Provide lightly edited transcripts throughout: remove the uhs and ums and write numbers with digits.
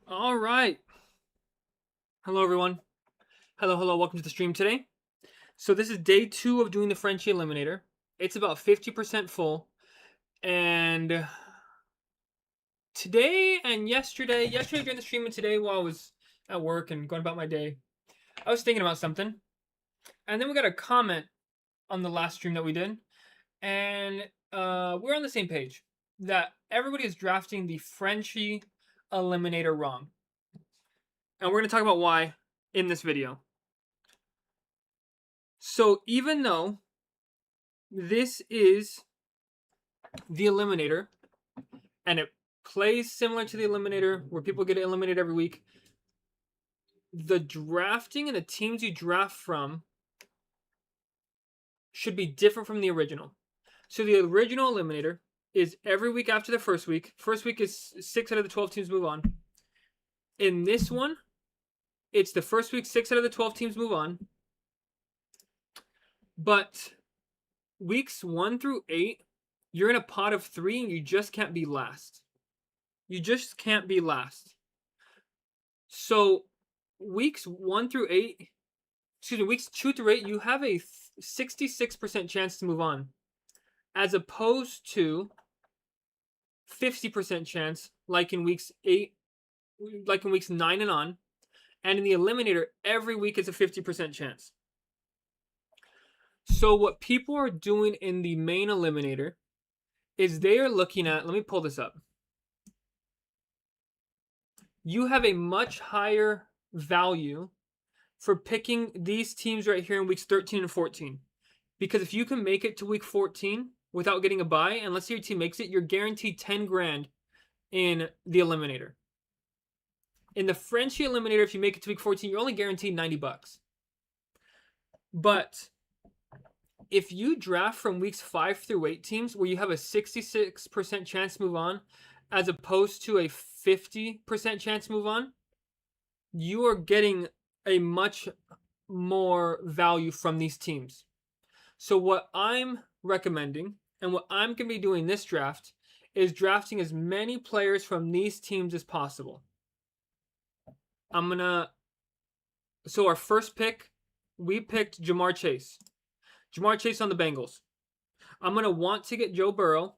All right. Hello, everyone. Hello. Welcome to the stream today. So this is day 2 of doing the Frenchie Eliminator. It's about 50% full. And today and yesterday during the stream and today while I was at work and going about my day, I was thinking about something. And then we got a comment on the last stream that we did. And we're on the same page that everybody is drafting the Frenchie Eliminator wrong. And we're going to talk about why in this video. So even though this is the Eliminator, and it plays similar to the Eliminator, where people get eliminated every week, the drafting and the teams you draft from should be different from the original. So the original Eliminator is every week after the first week. First week is 6 out of the 12 teams move on. In this one, it's the first week, 6 out of the 12 teams move on. But weeks 1 through 8, you're in a pot of 3 and you just can't be last. You just can't be last. So weeks 2 through 8, you have a 66% chance to move on, as opposed to 50% chance like in weeks 8, like in weeks 9 and on. And in the Eliminator, every week is a 50% chance. So what people are doing in the main Eliminator is they are looking at, let me pull this up. You have a much higher value for picking these teams right here in weeks 13 and 14. Because if you can make it to week 14 without getting a bye, and let's say your team makes it, you're guaranteed 10 grand in the Eliminator. In the Frenchie Eliminator, if you make it to week 14, you're only guaranteed 90 bucks. But if you draft from weeks 5 through 8 teams where you have a 66% chance to move on, as opposed to a 50% chance to move on, you are getting a much more value from these teams. So what I'm recommending and what I'm going to be doing this draft is drafting as many players from these teams as possible. So our first pick, we picked Jamar Chase. Jamar Chase on the Bengals. I'm going to want to get Joe Burrow,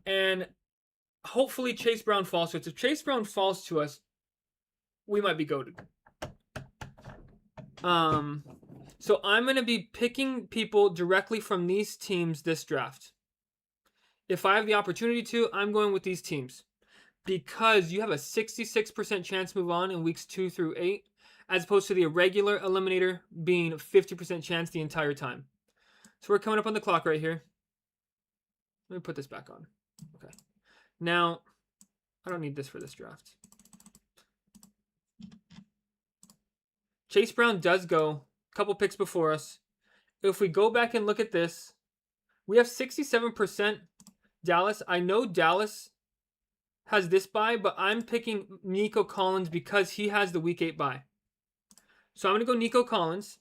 and hopefully Chase Brown falls to us. If Chase Brown falls to us, we might be goated. So I'm going to be picking people directly from these teams this draft. If I have the opportunity to, I'm going with these teams. Because you have a 66% chance to move on in weeks 2 through 8, as opposed to the irregular Eliminator being 50% chance the entire time. So we're coming up on the clock right here. Let me put this back on. Okay. Now, I don't need this for this draft. Chase Brown does go a couple picks before us. If we go back and look at this, we have 67% Dallas. I know Dallas has this bye, but I'm picking Nico Collins because he has the week 8 bye. So I'm going to go Nico Collins.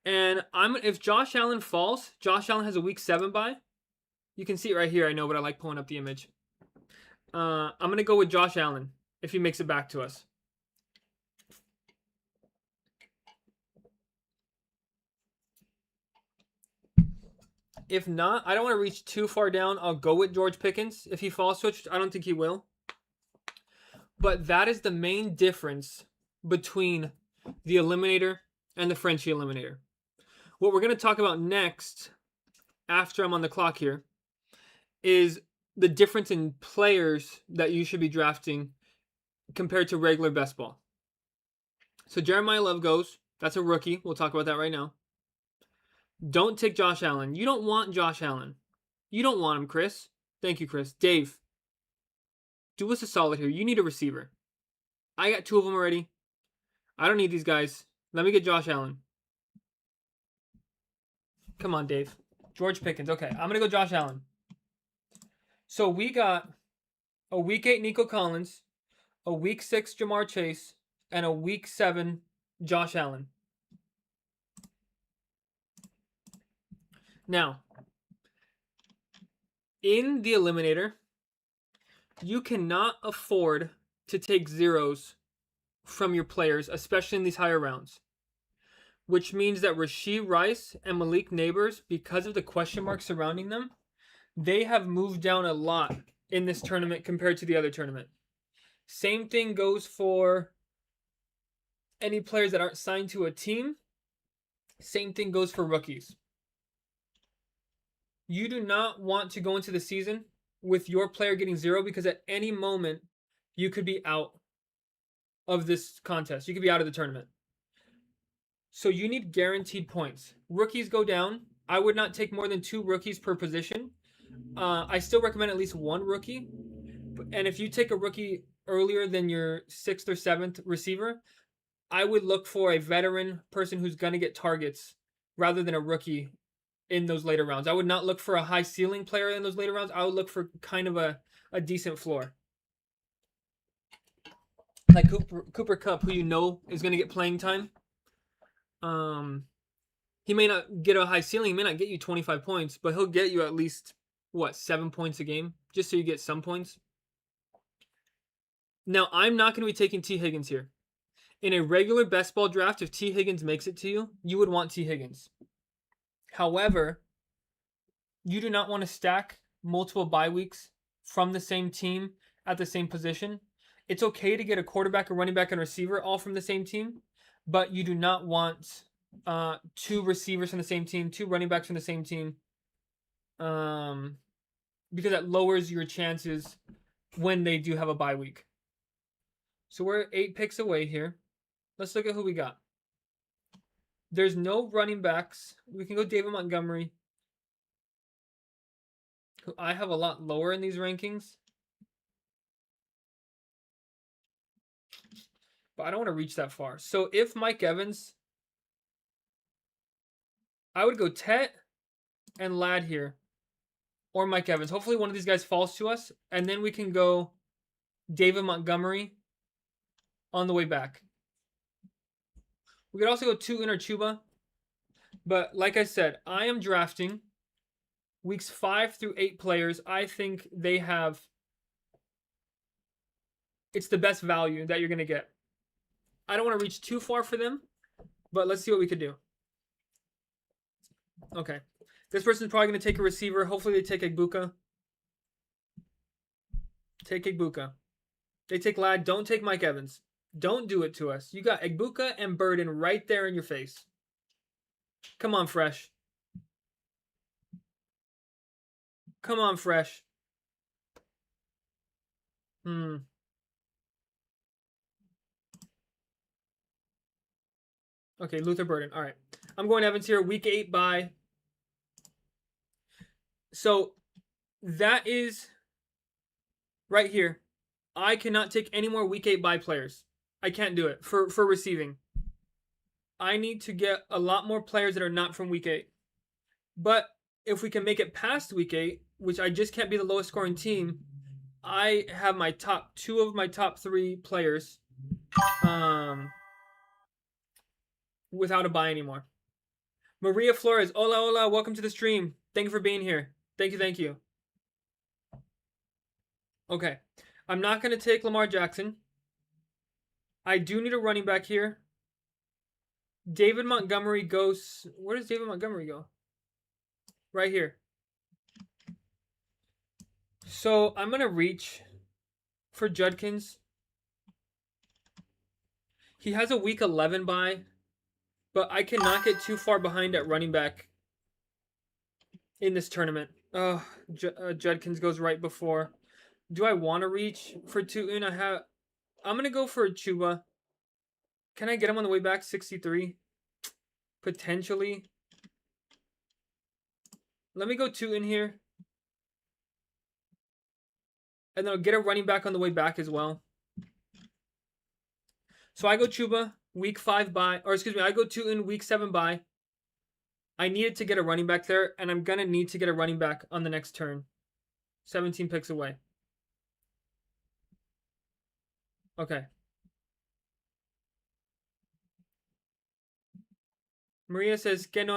And if Josh Allen falls, Josh Allen has a week 7 bye. You can see it right here, I know, but I like pulling up the image. I'm going to go with Josh Allen if he makes it back to us. If not, I don't want to reach too far down. I'll go with George Pickens if he falls to it. I don't think he will. But that is the main difference between the Eliminator and the Frenchie Eliminator. What we're going to talk about next, after I'm on the clock here, is the difference in players that you should be drafting compared to regular best ball. So Jeremiah Love goes. That's a rookie. We'll talk about that right now. Don't take Josh Allen. You don't want Josh Allen. You don't want him, Chris. Thank you, Chris. Dave, do us a solid here. You need a receiver. I got 2 of them already. I don't need these guys. Let me get Josh Allen. Come on, Dave. George Pickens. Okay, I'm going to go Josh Allen. So we got a week 8 Nico Collins, a week 6 Jamar Chase, and a week 7 Josh Allen. Now, in the Eliminator, You cannot afford to take zeros from your players, especially in these higher rounds. Which means that Rashee Rice and Malik Neighbors, because of the question marks surrounding them, they have moved down a lot in this tournament compared to the other tournament. Same thing goes for any players that aren't signed to a team. Same thing goes for rookies. You do not want to go into the season with your player getting zero because at any moment you could be out of this contest. You could be out of the tournament. So you need guaranteed points. Rookies go down. I would not take more than 2 rookies per position. I still recommend at least 1 rookie. And if you take a rookie earlier than your 6th or 7th receiver, I would look for a veteran person who's going to get targets rather than a rookie in those later rounds. I would not look for a high ceiling player in those later rounds. I would look for kind of a decent floor. Like Cooper Kupp, who you know is going to get playing time. He may not get a high ceiling. He may not get you 25 points, but he'll get you at least, 7 points a game, just so you get some points. Now, I'm not going to be taking T. Higgins here. In a regular best ball draft, if T. Higgins makes it to you, you would want T. Higgins. However, you do not want to stack multiple bye weeks from the same team at the same position. It's okay to get a quarterback, a running back, and a receiver all from the same team, but you do not want 2 receivers from the same team, 2 running backs from the same team, because that lowers your chances when they do have a bye week. So we're 8 picks away here. Let's look at who we got. There's no running backs. We can go David Montgomery, who I have a lot lower in these rankings. But I don't want to reach that far. So if Mike Evans, I would go Tet and Ladd here. Or Mike Evans. Hopefully one of these guys falls to us. And then we can go David Montgomery on the way back. We could also go Tutin or Chuba. But like I said, I am drafting weeks 5 through 8 players. I think they have... It's the best value that you're going to get. I don't want to reach too far for them, but let's see what we could do. Okay. This person's probably going to take a receiver. Hopefully they take Egbuka. Take Egbuka. They take Ladd. Don't take Mike Evans. Don't do it to us. You got Egbuka and Burden right there in your face. Come on, Fresh. Come on, Fresh. Okay, Luther Burden. All right. I'm going Evans here. Week 8 bye. So that is right here. I cannot take any more week 8 bye players. I can't do it for receiving. I need to get a lot more players that are not from week 8. But if we can make it past week 8, which I just can't be the lowest scoring team, I have my top 2 of my top 3 players without a bye anymore. Maria Flores, hola, welcome to the stream. Thank you for being here. Thank you. Okay, I'm not going to take Lamar Jackson. I do need a running back here. David Montgomery goes... Where does David Montgomery go? Right here. So I'm going to reach for Judkins. He has a week 11 bye, but I cannot get too far behind at running back in this tournament. Judkins goes right before. Do I want to reach for Tutin? I'm going to go for Chuba. Can I get him on the way back? 63? Potentially. Let me go Tutin here. And then I'll get a running back on the way back as well. So I go Chuba, week 5 bye. Or excuse me, I go Tutin, week 7 bye. I needed to get a running back there, and I'm going to need to get a running back on the next turn. 17 picks away. Okay. Maria says, que no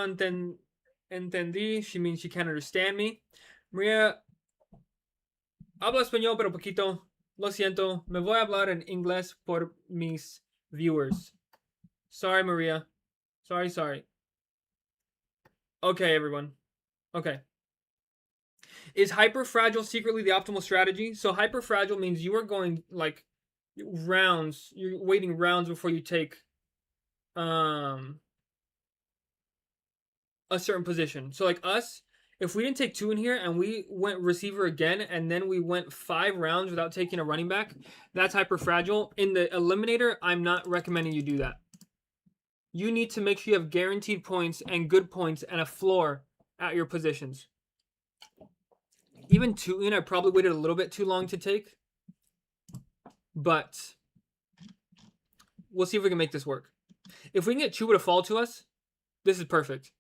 entendí. She means she can't understand me. Maria, Hablo español, pero poquito. Lo siento. Me voy a hablar en inglés por mis viewers. Sorry, Maria. Sorry. Okay, everyone. Okay. Is hyperfragile secretly the optimal strategy? So hyperfragile means you are going like rounds. You're waiting rounds before you take um a certain position. So like us, if we didn't take two in here and we went receiver again and then we went 5 rounds without taking a running back, that's hyper fragile. In the eliminator, I'm not recommending you do that. You need to make sure you have guaranteed points and good points and a floor at your positions. Even two in, I probably waited a little bit too long to take, but we'll see if we can make this work. If we can get Chuba to fall to us, this is perfect.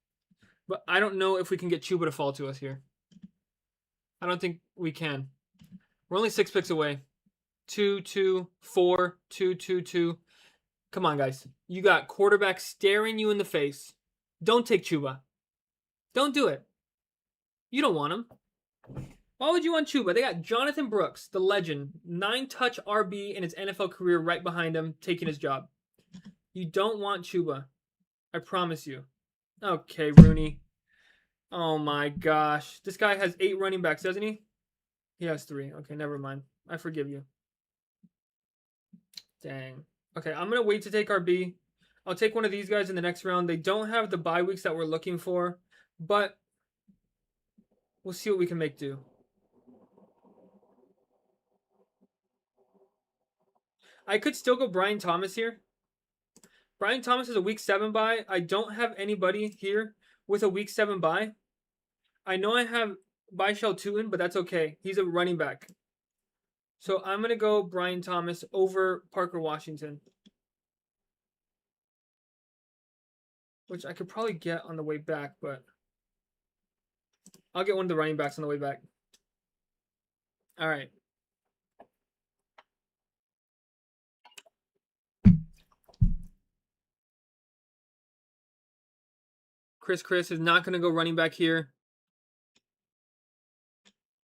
But I don't know if we can get Chuba to fall to us here. I don't think we can. We're only 6 picks away. 2, 2, 4, 2, 2, 2. Come on, guys. You got quarterback staring you in the face. Don't take Chuba. Don't do it. You don't want him. Why would you want Chuba? They got Jonathan Brooks, the legend, 9-touch RB in his NFL career right behind him, taking his job. You don't want Chuba. I promise you. Okay, Rooney. Oh my gosh. This guy has 8 running backs, doesn't he? He has 3. Okay, never mind. I forgive you. Dang. Okay, I'm going to wait to take RB. I'll take one of these guys in the next round. They don't have the bye weeks that we're looking for, but we'll see what we can make do. I could still go Brian Thomas here. Brian Thomas is a week 7 bye. I don't have anybody here with a week 7 bye. I know I have Byshell Tootin, but that's okay. He's a running back. So I'm going to go Brian Thomas over Parker Washington, which I could probably get on the way back, but I'll get one of the running backs on the way back. All right. Chris is not going to go running back here.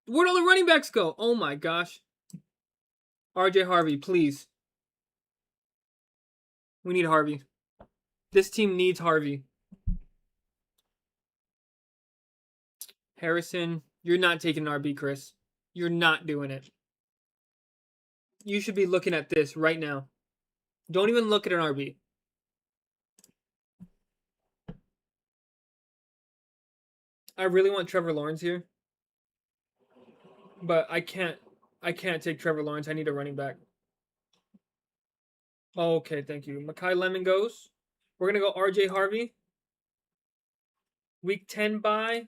Where'd all the running backs go? Oh my gosh. RJ Harvey, please. We need Harvey. This team needs Harvey. Harrison, you're not taking an RB, Chris. You're not doing it. You should be looking at this right now. Don't even look at an RB. I really want Trevor Lawrence here, but I can't take Trevor Lawrence. I need a running back. Okay, thank you. Makai Lemon goes. We're going to go RJ Harvey. Week 10 bye.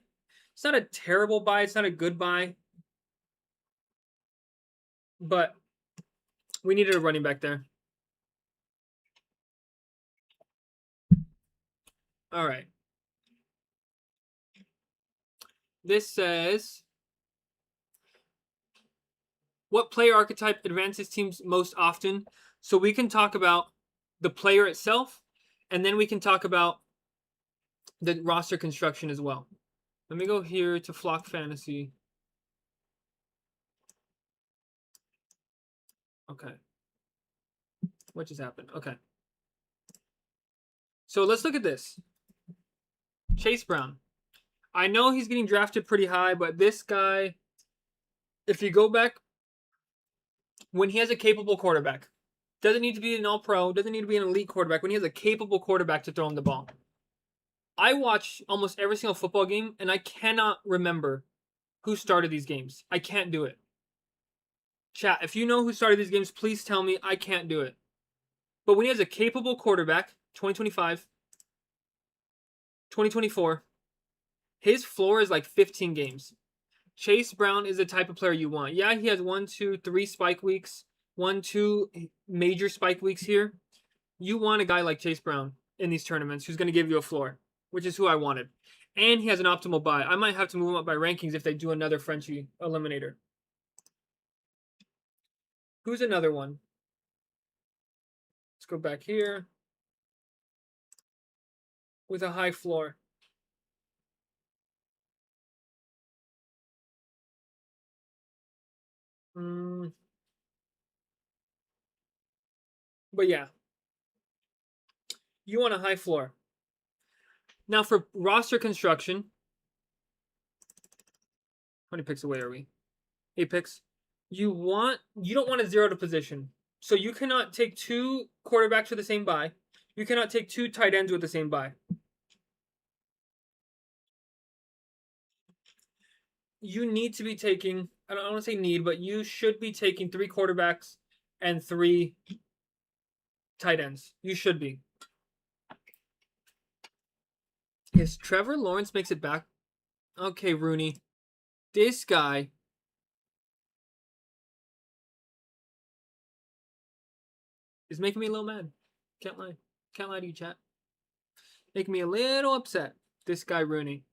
It's not a terrible bye. It's not a good bye. But we needed a running back there. All right. This says, what player archetype advances teams most often? So we can talk about the player itself, and then we can talk about the roster construction as well. Let me go here to Flock Fantasy. Okay. What just happened? Okay. So let's look at this. Chase Brown. I know he's getting drafted pretty high, but this guy, if you go back, when he has a capable quarterback, doesn't need to be an all-pro, doesn't need to be an elite quarterback, when he has a capable quarterback to throw him the ball. I watch almost every single football game, and I cannot remember who started these games. I can't do it. Chat, if you know who started these games, please tell me. I can't do it. But when he has a capable quarterback, 2025, 2024, his floor is like 15 games. Chase Brown is the type of player you want. Yeah, he has 1, 2, 3 spike weeks, 1, 2 major spike weeks here. You want a guy like Chase Brown in these tournaments who's going to give you a floor, which is who I wanted. And he has an optimal buy. I might have to move him up by rankings if they do another Frenchie Eliminator. Who's another one? Let's go back here. With a high floor. But yeah, you want a high floor. Now for roster construction, how many picks away are we? 8 picks. You don't want a zero to position. So you cannot take 2 quarterbacks with the same bye. You cannot take 2 tight ends with the same bye. You need to be taking, I don't want to say need, but you should be taking 3 quarterbacks and 3 tight ends. You should be. Yes, Trevor Lawrence makes it back. Okay, Rooney. This guy. Is making me a little mad. Can't lie. Can't lie to you, chat. Making me a little upset. This guy, Rooney.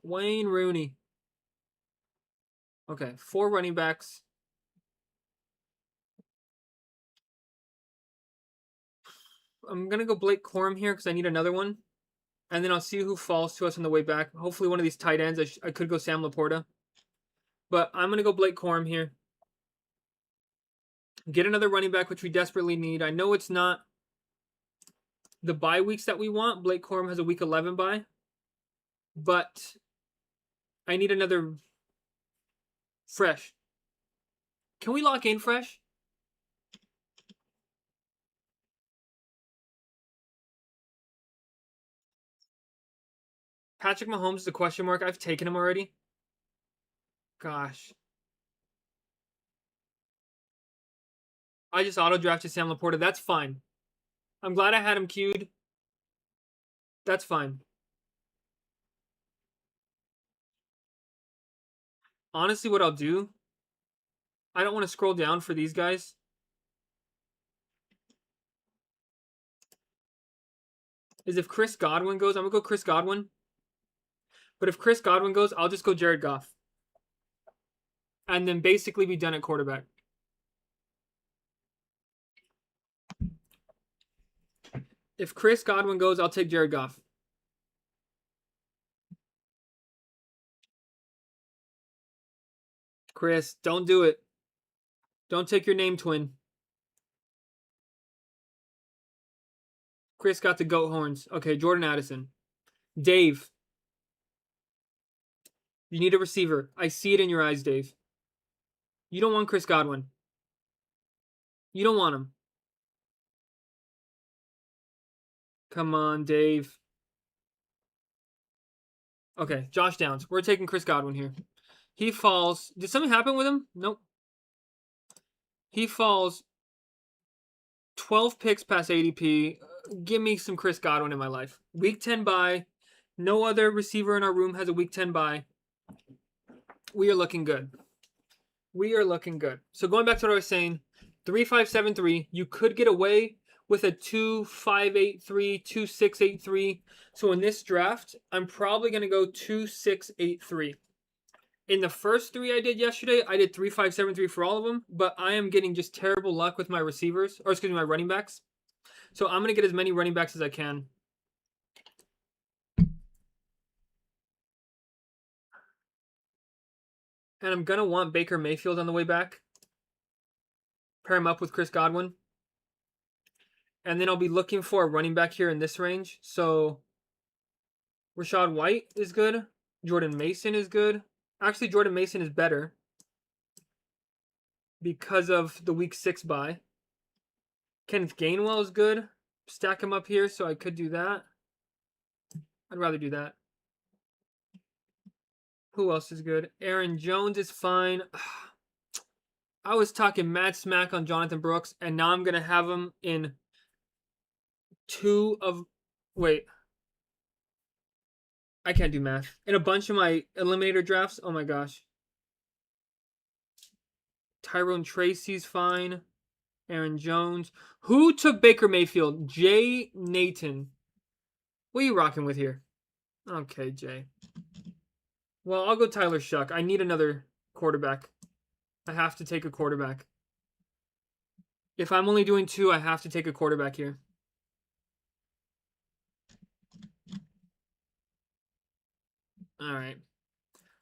Wayne Rooney. Okay, 4 running backs. I'm going to go Blake Corum here because I need another one. And then I'll see who falls to us on the way back. Hopefully one of these tight ends. I could go Sam Laporta. But I'm going to go Blake Corum here. Get another running back, which we desperately need. I know it's not the bye weeks that we want. Blake Corum has a week 11 bye. But I need another fresh. Can we lock in fresh? Patrick Mahomes is a question mark. I've taken him already. Gosh. I just auto-drafted Sam Laporta. That's fine. I'm glad I had him queued. That's fine. Honestly, what I'll do, I don't want to scroll down for these guys. Is if Chris Godwin goes, I'm going to go Chris Godwin. But if Chris Godwin goes, I'll just go Jared Goff. And then basically be done at quarterback. If Chris Godwin goes, I'll take Jared Goff. Chris, don't do it. Don't take your name twin. Chris got the goat horns. Okay, Jordan Addison. Dave. You need a receiver. I see it in your eyes, Dave. You don't want Chris Godwin. You don't want him. Come on, Dave. Okay, Josh Downs. We're taking Chris Godwin here. He falls. Did something happen with him? Nope. He falls 12 picks past ADP. Give me some Chris Godwin in my life. Week 10 bye. No other receiver in our room has a week 10 bye. We are looking good. We are looking good. So going back to what I was saying, 3-5-7-3, you could get away with a 2-5-8-3, 2-6-8-3. So in this draft, I'm probably going to go 2-6-8-3. In the first 3 I did yesterday, I did 3-5-7-3 for all of them, but I am getting just terrible luck with my receivers, or excuse me, my running backs. So I'm going to get as many running backs as I can. And I'm going to want Baker Mayfield on the way back. Pair him up with Chris Godwin. And then I'll be looking for a running back here in this range. So Rashad White is good. Jordan Mason is good. Actually, Jordan Mason is better because of the week 6 bye. Kenneth Gainwell is good. Stack him up here, so I could do that. I'd rather do that. Who else is good? Aaron Jones is fine. I was talking mad smack on Jonathan Brooks, and now I'm going to have him in 2 of... Wait. I can't do math. In a bunch of my Eliminator drafts, oh my gosh. Tyrone Tracy's fine. Aaron Jones. Who took Baker Mayfield? Jay Nathan. What are you rocking with here? Okay, Jay. Well, I'll go Tyler Shuck. I need another quarterback. I have to take a quarterback. If I'm only doing 2, I have to take a quarterback here. All right.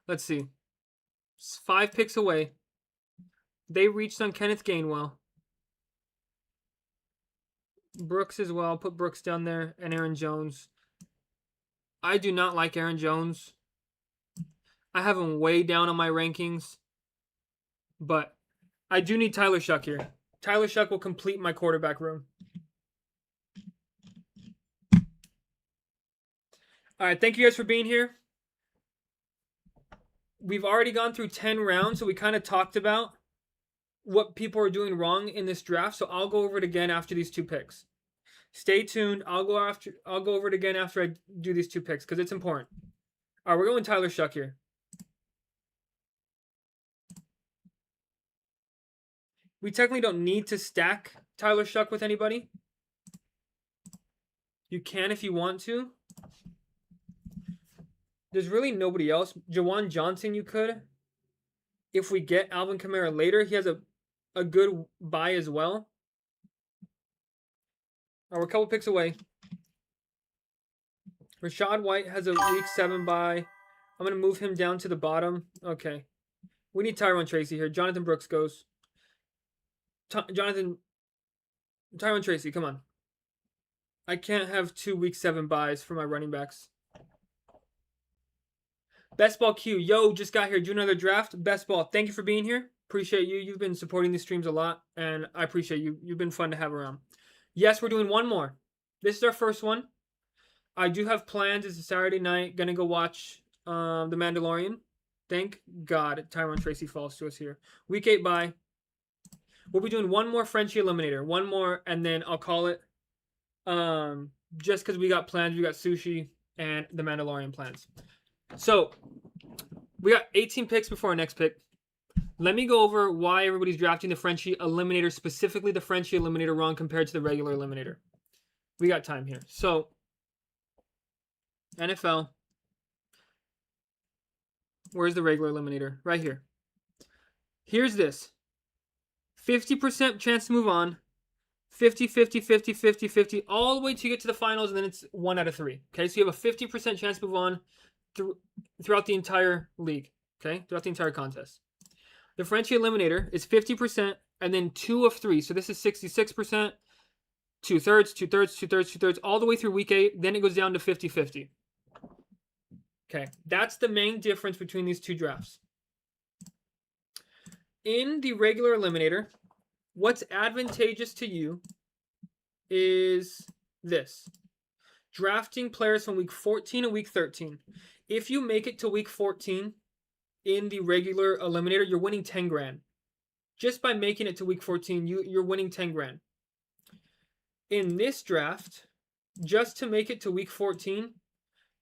Let's see. 5 picks away. They reached on Kenneth Gainwell. Brooks as well. Put Brooks down there and Aaron Jones. I do not like Aaron Jones. I have him way down on my rankings. But I do need Tyler Shuck here. Tyler Shuck will complete my quarterback room. All right, thank you guys for being here. We've already gone through 10 rounds, so we kind of talked about what people are doing wrong in this draft. So I'll go over it again after these 2 picks. Stay tuned. I'll go over it again after I do these 2 picks because it's important. All right, we're going Tyler Shuck here. We technically don't need to stack Tyler Shuck with anybody. You can if you want to. There's really nobody else. Jawan Johnson you could. If we get Alvin Kamara later, he has a good buy as well. All right, we're a couple picks away. Rashad White has a week 7 buy. I'm going to move him down to the bottom. Okay. We need Tyron Tracy here. Jonathan Brooks goes. Tyron Tracy, come on. I can't have 2 week 7 buys for my running backs. Best Ball Q, yo, just got here. Do another draft. Best Ball, thank you for being here. Appreciate you. You've been supporting these streams a lot, and I appreciate you. You've been fun to have around. Yes, we're doing one more. This is our first one. I do have plans. It's a Saturday night. Gonna go watch The Mandalorian. Thank God Tyron Tracy falls to us here. Week 8 bye. We'll be doing one more Frenchie Eliminator. One more, and then I'll call it. Just because we got plans. We got sushi and The Mandalorian plans. So, we got 18 picks before our next pick. Let me go over why everybody's drafting the Frenchie Eliminator, specifically the Frenchie Eliminator, wrong compared to the regular Eliminator. We got time here. So, NFL. Where's the regular Eliminator? Right here. Here's this. 50% chance to move on. 50, 50, 50, 50, 50, all the way to get to the finals, and then it's 1 out of 3. Okay, so you have a 50% chance to move on throughout the entire league. Okay, throughout the entire contest. The Frenchie Eliminator is 50% and then 2 of 3. So this is 66%, 2/3, 2/3, 2/3, 2/3, all the way through week 8. Then it goes down to 50-50. Okay, that's the main difference between these 2 drafts. In the regular Eliminator, what's advantageous to you is this. Drafting players from week 14 and week 13. If you make it to week 14 in the regular Eliminator, you're winning 10 grand. Just by making it to week 14, you're winning 10 grand. In this draft, just to make it to week 14,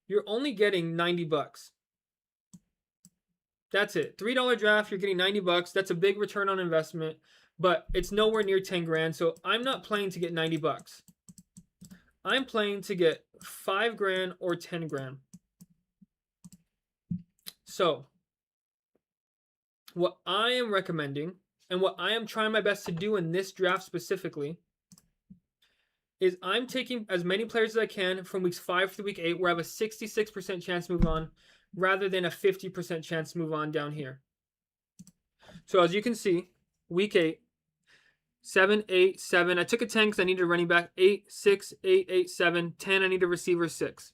you're only getting 90 bucks. That's it. $3 draft, you're getting 90 bucks. That's a big return on investment, but it's nowhere near 10 grand. So I'm not playing to get 90 bucks. I'm playing to get 5 grand or 10 grand. So what I am recommending and what I am trying my best to do in this draft specifically is I'm taking as many players as I can from weeks 5 through week 8 where I have a 66% chance to move on rather than a 50% chance to move on down here. So as you can see, week 8, 7, 8, 7. I took a 10 because I needed a running back. 8, 6, 8, 8, 7. 10, I need a receiver. 6.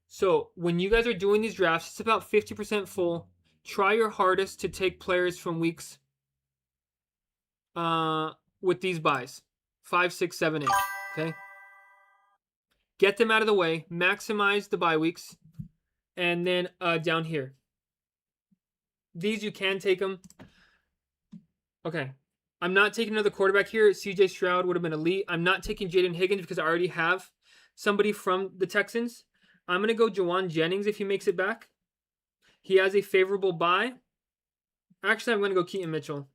So when you guys are doing these drafts, it's about 50% full. Try your hardest to take players from weeks with these buys. 5, 6, 7, 8. Okay? Get them out of the way. Maximize the bye weeks. And then down here. These you can take them. Okay. I'm not taking another quarterback here. CJ Stroud would have been elite. I'm not taking Jaden Higgins because I already have somebody from the Texans. I'm going to go Jawan Jennings if he makes it back. He has a favorable bye. Actually, I'm going to go Keaton Mitchell.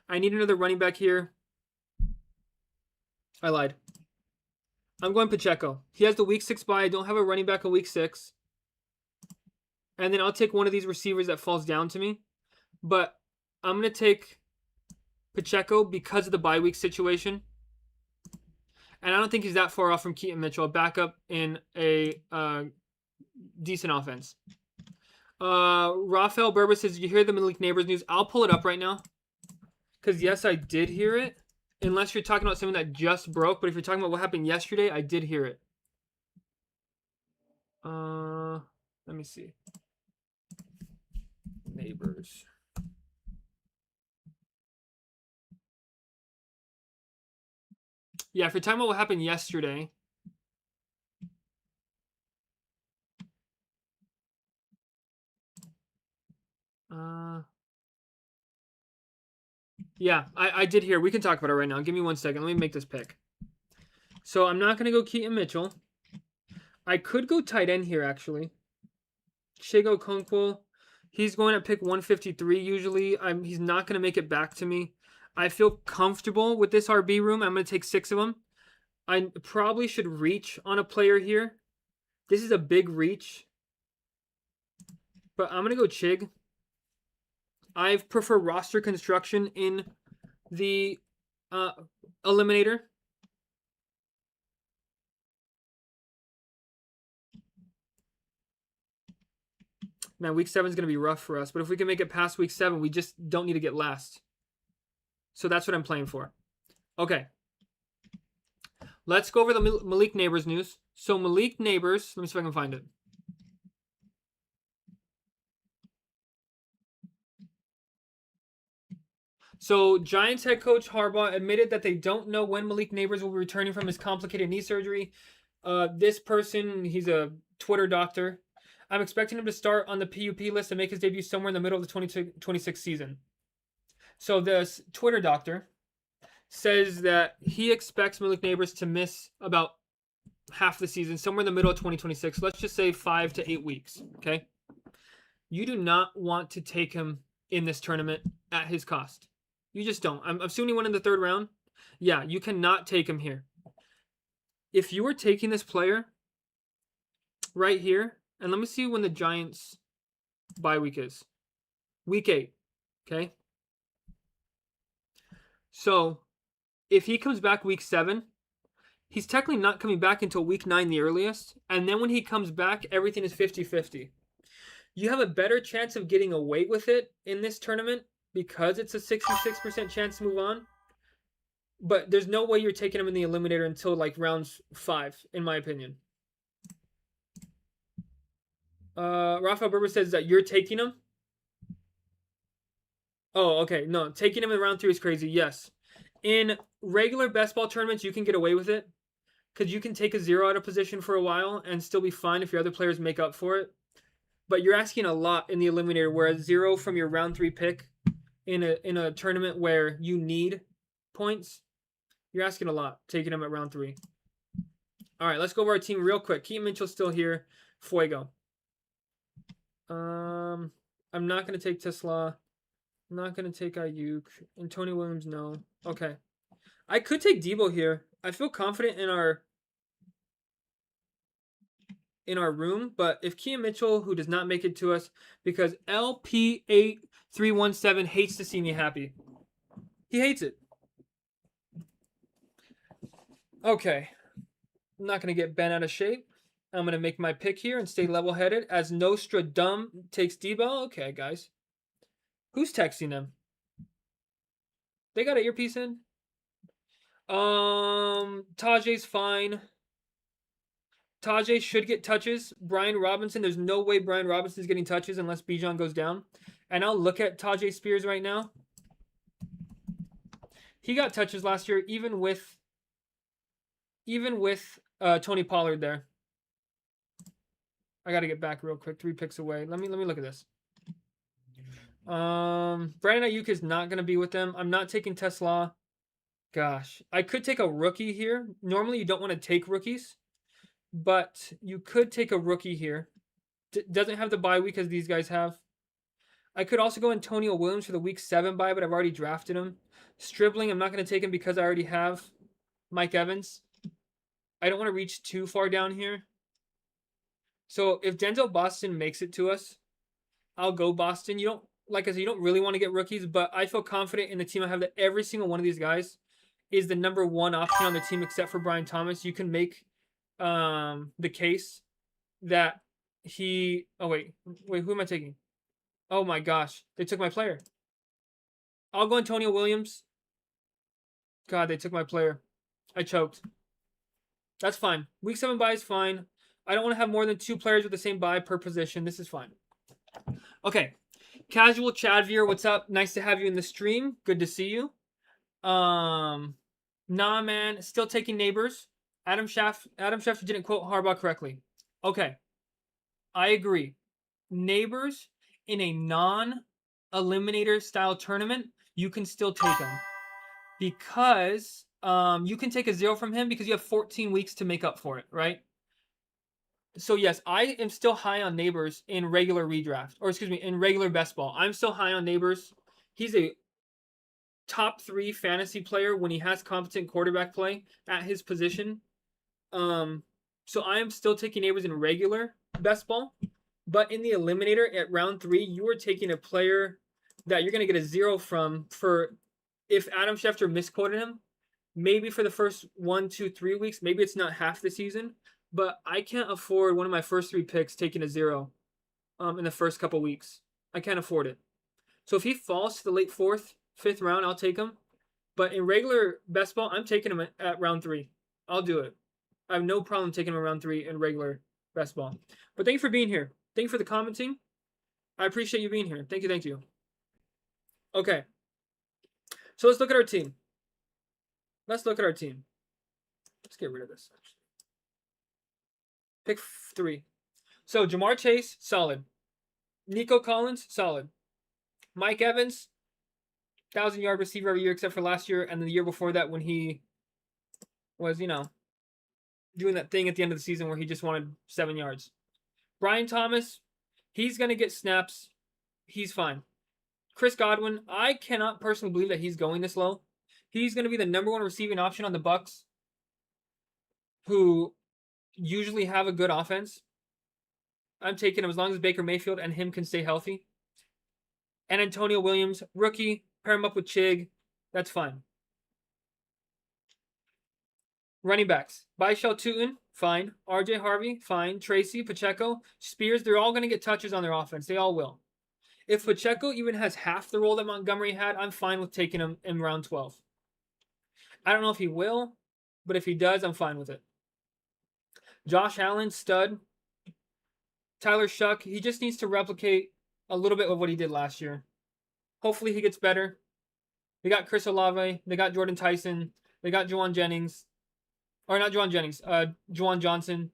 I need another running back here. I lied. I'm going Pacheco. He has the week 6 bye. I don't have a running back in week 6. And then I'll take one of these receivers that falls down to me. But I'm going to take Pacheco because of the bye week situation. And I don't think he's that far off from Keaton Mitchell, a backup in a decent offense. Rafael Berber says, did you hear the Malik Neighbors news? I'll pull it up right now. Because, yes, I did hear it. Unless you're talking about something that just broke, but if you're talking about what happened yesterday, I did hear it. Let me see. Neighbors. Yeah, if you're talking about what happened yesterday. Yeah, I did hear. We can talk about it right now. Give me 1 second. Let me make this pick. So I'm not going to go Keaton Mitchell. I could go tight end here, actually. Chigo Okonkwo. He's going at pick 153 usually. He's not going to make it back to me. I feel comfortable with this RB room. I'm going to take 6 of them. I probably should reach on a player here. This is a big reach. But I'm going to go Chig. I prefer roster construction in the Eliminator. Man, week 7 is going to be rough for us. But if we can make it past week 7, we just don't need to get last. So that's what I'm playing for. Okay. Let's go over the Malik Neighbors news. So Malik Neighbors, let me see if I can find it. So Giants head coach Harbaugh admitted that they don't know when Malik Neighbors will be returning from his complicated knee surgery. This person, he's a Twitter doctor. I'm expecting him to start on the PUP list and make his debut somewhere in the middle of the 2026 season. So this Twitter doctor says that he expects Malik Neighbors to miss about half the season, somewhere in the middle of 2026. Let's just say 5 to 8 weeks, okay? You do not want to take him in this tournament at his cost. You just don't. I'm assuming he went in the 3rd round. Yeah, you cannot take him here. If you were taking this player right here, and let me see when the Giants bye week is. Week 8, okay? So, if he comes back week 7, he's technically not coming back until week 9 the earliest. And then when he comes back, everything is 50-50. You have a better chance of getting away with it in this tournament because it's a 66% chance to move on. But there's no way you're taking him in the Eliminator until like rounds 5, in my opinion. Rafael Berber says that you're taking him. Oh, okay. No, taking him in round 3 is crazy. Yes. In regular best ball tournaments, you can get away with it because you can take a 0 out of position for a while and still be fine if your other players make up for it. But you're asking a lot in the Eliminator, whereas 0 from your round 3 pick in a tournament where you need points, you're asking a lot, taking him at round 3. All right, let's go over our team real quick. Keaton Mitchell's still here. Fuego. I'm not going to take Tesla. I'm not going to take Ayuk. And Tony Williams, no. Okay. I could take Debo here. I feel confident in our room, but if Keaton Mitchell, who does not make it to us because LP8317 hates to see me happy. He hates it. Okay. I'm not going to get bent out of shape. I'm going to make my pick here and stay level-headed as Nostradum takes Debo. Okay, guys. Who's texting them? They got an earpiece in? Tajay's fine. Tajay should get touches. Brian Robinson, there's no way Brian Robinson's getting touches unless Bijan goes down. And I'll look at Tajay Spears right now. He got touches last year, even with Tony Pollard there. I got to get back real quick. 3 picks away. Let me look at this. Brandon Ayuk is not going to be with them. I'm not taking Tesla. Gosh, I could take a rookie here. Normally, you don't want to take rookies, but you could take a rookie here. Doesn't have the bye week as these guys have. I could also go Antonio Williams for the week 7 bye, but I've already drafted him. Stribling, I'm not going to take him because I already have Mike Evans. I don't want to reach too far down here. So if Denzel Boston makes it to us, I'll go Boston. You don't, like I said, you don't really want to get rookies, but I feel confident in the team I have that every single one of these guys is the number 1 option on the team except for Brian Thomas. You can make the case that he... Oh, wait, who am I taking? Oh, my gosh. They took my player. I'll go Antonio Williams. God, they took my player. I choked. That's fine. Week 7 bye is fine. I don't want to have more than 2 players with the same bye per position. This is fine. Okay. Casual Chadveer, what's up? Nice to have you in the stream. Good to see you. Nah, man. Still taking Neighbors. Adam Schefter didn't quote Harbaugh correctly. Okay. I agree. Neighbors in a non-eliminator style tournament, you can still take him. Because you can take a 0 from him because you have 14 weeks to make up for it, right? So yes, I am still high on Neighbors in regular redraft, or excuse me, in regular best ball. I'm still high on Neighbors. He's a top 3 fantasy player when he has competent quarterback play at his position. So I am still taking Neighbors in regular best ball, but in the eliminator at round 3, you are taking a player that you're going to get a 0 from for if Adam Schefter misquoted him. Maybe for the first 1, 2, 3 weeks, maybe it's not half the season, but I can't afford one of my first 3 picks taking a 0 in the first couple weeks. I can't afford it. So if he falls to the late 4th, 5th round, I'll take him. But in regular best ball, I'm taking him at round 3. I'll do it. I have no problem taking him at round 3 in regular best ball. But thank you for being here. Thank you for the commenting. I appreciate you being here. Thank you, thank you. Okay. So let's look at our team. Let's look at our team. Let's get rid of this. Pick 3. So Jamar Chase, solid. Nico Collins, solid. Mike Evans, 1,000-yard receiver every year except for last year and the year before that when he was, doing that thing at the end of the season where he just wanted 7 yards. Brian Thomas, he's going to get snaps. He's fine. Chris Godwin, I cannot personally believe that he's going this low. He's going to be the number 1 receiving option on the Bucs, who usually have a good offense. I'm taking him as long as Baker Mayfield and him can stay healthy. And Antonio Williams, rookie, pair him up with Chig. That's fine. Running backs. Byshell Tootin, fine. RJ Harvey, fine. Tracy, Pacheco, Spears, they're all going to get touches on their offense. They all will. If Pacheco even has half the role that Montgomery had, I'm fine with taking him in round 12. I don't know if he will, but if he does, I'm fine with it. Josh Allen, stud. Tyler Shuck, he just needs to replicate a little bit of what he did last year. Hopefully he gets better. They got Chris Olave. They got Jordan Tyson. They got Juwan Jennings. Or not Juwan Jennings. Juwan Johnson.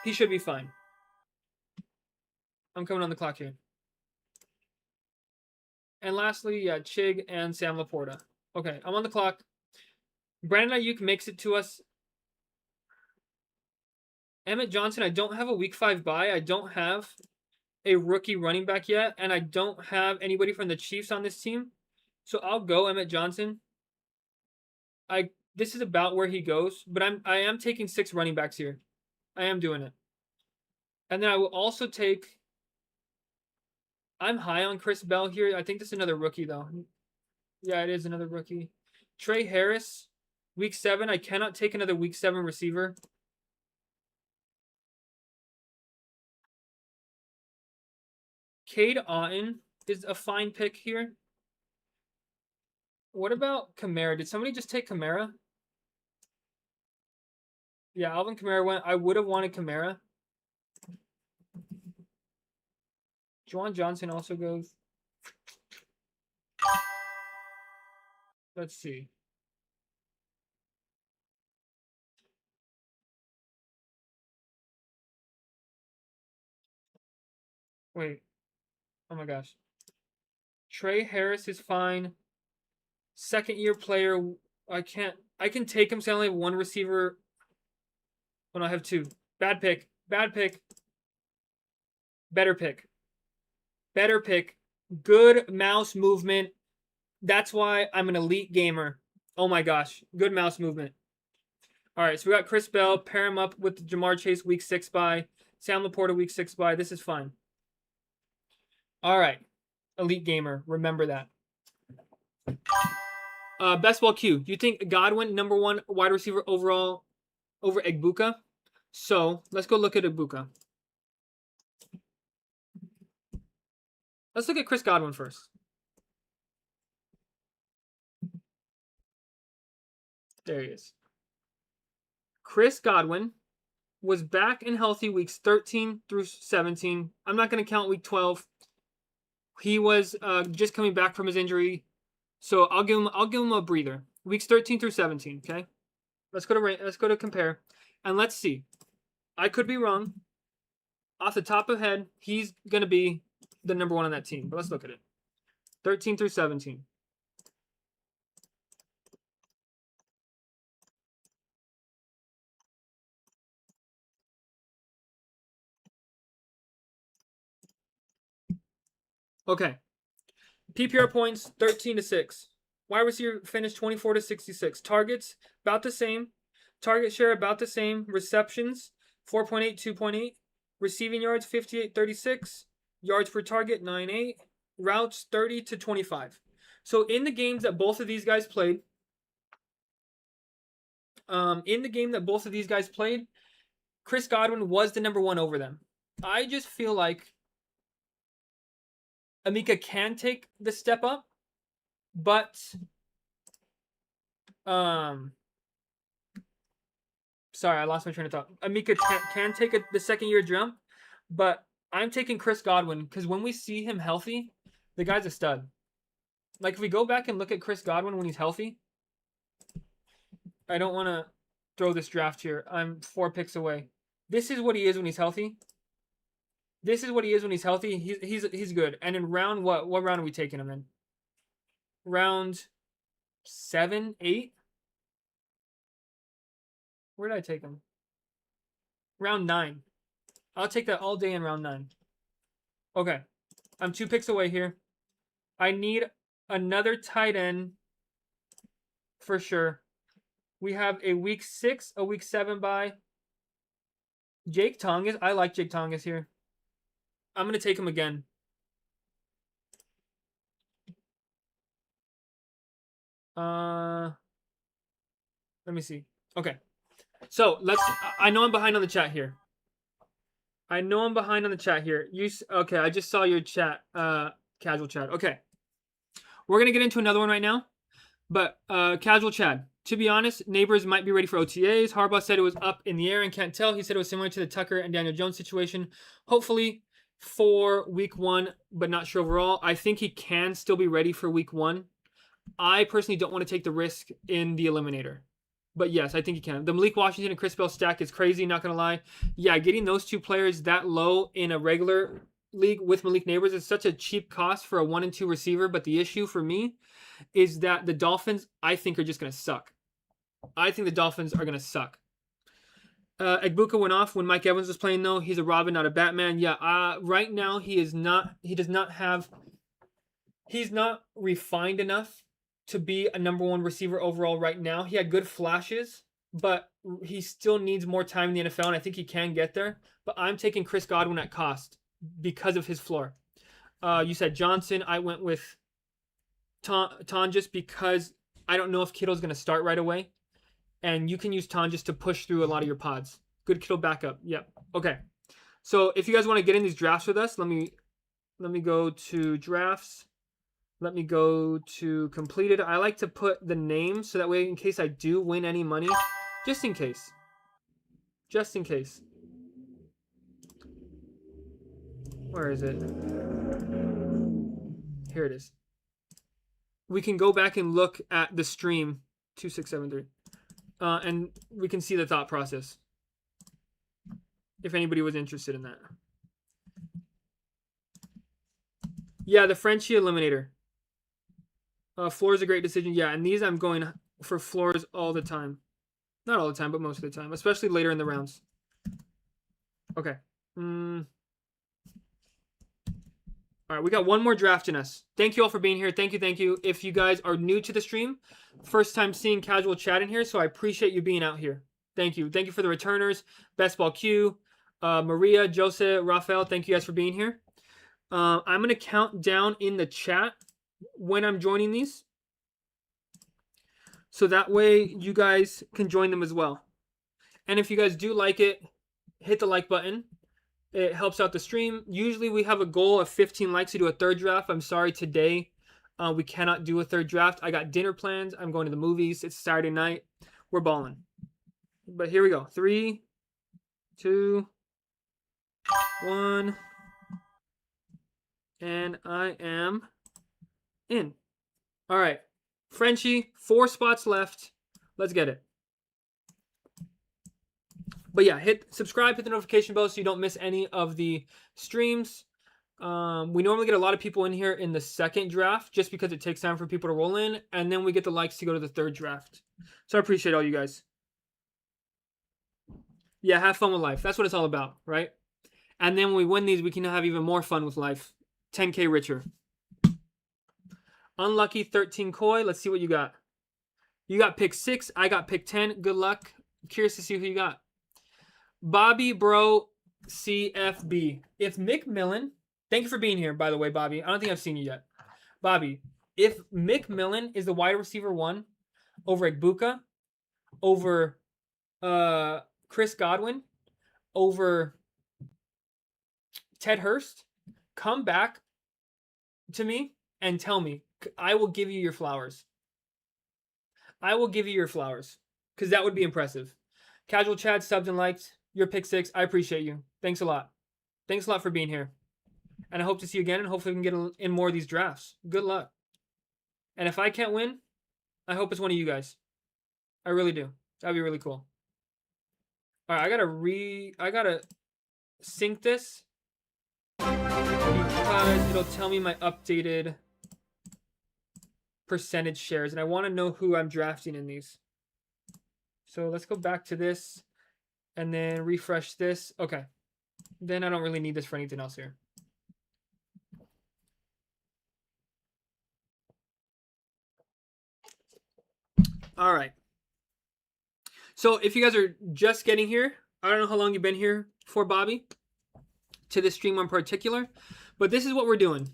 He should be fine. I'm coming on the clock here. And lastly, yeah, Chig and Sam Laporta. Okay, I'm on the clock. Brandon Ayuk makes it to us. Emmett Johnson, I don't have a week 5 bye. I don't have a rookie running back yet, and I don't have anybody from the Chiefs on this team. So I'll go Emmett Johnson. This is about where he goes, but I am taking 6 running backs here. I am doing it. And then I will also take... I'm high on Chris Bell here. I think this is another rookie, though. Yeah, it is another rookie. Trey Harris, week 7. I cannot take another week 7 receiver. Cade Otton is a fine pick here. What about Kamara? Did somebody just take Kamara? Yeah, Alvin Kamara went. I would have wanted Kamara. Juwan Johnson also goes. Let's see. Wait. Oh my gosh. Trey Harris is fine. Second year player. I can take him, so I only have 1 receiver. Oh no, I have 2. Bad pick. Bad pick. Better pick. Better pick. Good mouse movement. That's why I'm an elite gamer. Oh my gosh. Good mouse movement. All right, so we got Chris Bell. Pair him up with Jamar Chase week 6 bye. Sam Laporta week 6 bye. This is fine. All right. Elite gamer. Remember that. Best ball Q. Do you think Godwin, number 1 wide receiver overall over Egbuka? So let's go look at Egbuka. Let's look at Chris Godwin first. There he is. Chris Godwin was back and healthy weeks 13 through 17. I'm not going to count week 12. He was just coming back from his injury, so I'll give him a breather. Weeks 13 through 17. Okay, let's go to compare, and let's see. I could be wrong. Off the top of head, he's going to be the number one on that team. But let's look at it. 13 through 17. Okay. PPR points 13 to 6. Wide receiver finished 24 to 66. Targets about the same. Target share about the same. Receptions 4.8, 2.8. Receiving yards 58, 36. Yards per target 9.8. Routes 30 to 25. So in the games that both of these guys played, Chris Godwin was the number one over them. I just feel like Amika can take the step up, but sorry, I lost my train of thought. Amika can take the second year jump, but I'm taking Chris Godwin because when we see him healthy, the guy's a stud. Like if we go back and look at Chris Godwin when he's healthy, I don't want to throw this draft here. I'm 4 picks away. This is what he is when he's healthy. This is what he is when he's healthy. He's good. And in round what round are we taking him in? Round 7, 8? Where did I take him? Round 9. I'll take that all day in round 9. Okay. I'm 2 picks away here. I need another tight end for sure. We have a week 6, a week 7 bye. Jake Tongas. I like Jake Tongas here. I'm going to take him again. Let me see. Okay. So, I know I'm behind on the chat here. Okay, I just saw your chat, casual chat. Okay. We're going to get into another one right now. But, casual chat. To be honest, Neighbors might be ready for OTAs. Harbaugh said it was up in the air and can't tell. He said it was similar to the Tucker and Daniel Jones situation. Hopefully for week 1, but not sure overall. I think he can still be ready for week 1. I personally don't want to take the risk in the Eliminator. But yes, I think he can. The Malik Washington and Chris Bell stack is crazy, not going to lie. Yeah, getting those 2 players that low in a regular league with Malik Neighbors is such a cheap cost for a 1 and 2 receiver. But the issue for me is that the Dolphins, I think, are just going to suck. I think the Dolphins are going to suck. Egbuka went off when Mike Evans was playing, though. He's a Robin, not a Batman. Yeah, right now he's not refined enough to be a number 1 receiver overall right now. He had good flashes, but he still needs more time in the NFL, and I think he can get there. But I'm taking Chris Godwin at cost because of his floor. You said Johnson. I went with Ton just because I don't know if Kittle's going to start right away. And you can use Ton just to push through a lot of your pods. Good Kittle backup. Yep. Okay. So if you guys want to get in these drafts with us, let me go to drafts. Let me go to completed. I like to put the name so that way in case I do win any money. Just in case. Just in case. Where is it? Here it is. We can go back and look at the stream. 2673. And we can see the thought process. If anybody was interested in that. Yeah, the Frenchie Eliminator. Floor is a great decision. Yeah, and these I'm going for floors all the time. Not all the time, but most of the time. Especially later in the rounds. Okay. All right, we got one more draft in us. Thank you all for being here. Thank you. If you guys are new to the stream, first time seeing casual chat in here, so I appreciate you being out here. Thank you. Thank you for the returners. Best Ball Q, Maria, Jose, Rafael, thank you guys for being here. I'm going to count down in the chat when I'm joining these. So that way you guys can join them as well. And if you guys do like it, hit the like button. It helps out the stream. Usually we have a goal of 15 likes to do a third draft. I'm sorry today we cannot do a third draft. I got dinner plans. I'm going to the movies. It's Saturday night. we're balling. But here we go. 3, 2, 1. And I am in. All right. Frenchie, 4 spots left. Let's get it. But yeah, hit subscribe, hit the notification bell so you don't miss any of the streams. We normally get a lot of people in here in the second draft just because it takes time for people to roll in. And then we get the likes to go to the third draft. So I appreciate all you guys. Yeah, have fun with life. That's what it's all about, right? And then when we win these, we can have even more fun with life. 10K richer. Unlucky 13 koi. Let's see what you got. You got pick 6. I got pick 10. Good luck. I'm curious to see who you got. Bobby Bro CFB. If McMillan, thank you for being here, by the way, Bobby. I don't think I've seen you yet. Bobby, if McMillan is the wide receiver 1 over Egbuka, over Chris Godwin, over Ted Hurst, come back to me and tell me. I will give you your flowers. I will give you your flowers because that would be impressive. Casual Chad, subs and likes. Your pick 6. I appreciate you. Thanks a lot. Thanks a lot for being here. And I hope to see you again, and hopefully we can get in more of these drafts. Good luck. And if I can't win, I hope it's one of you guys. I really do. That'd be really cool. All right, I gotta sync this because it'll tell me my updated percentage shares, and I want to know who I'm drafting in these. So let's go back to this and then refresh this. Okay. Then I don't really need this for anything else here. All right. So if you guys are just getting here, I don't know how long you've been here for, Bobby, to this stream in particular, but this is what we're doing.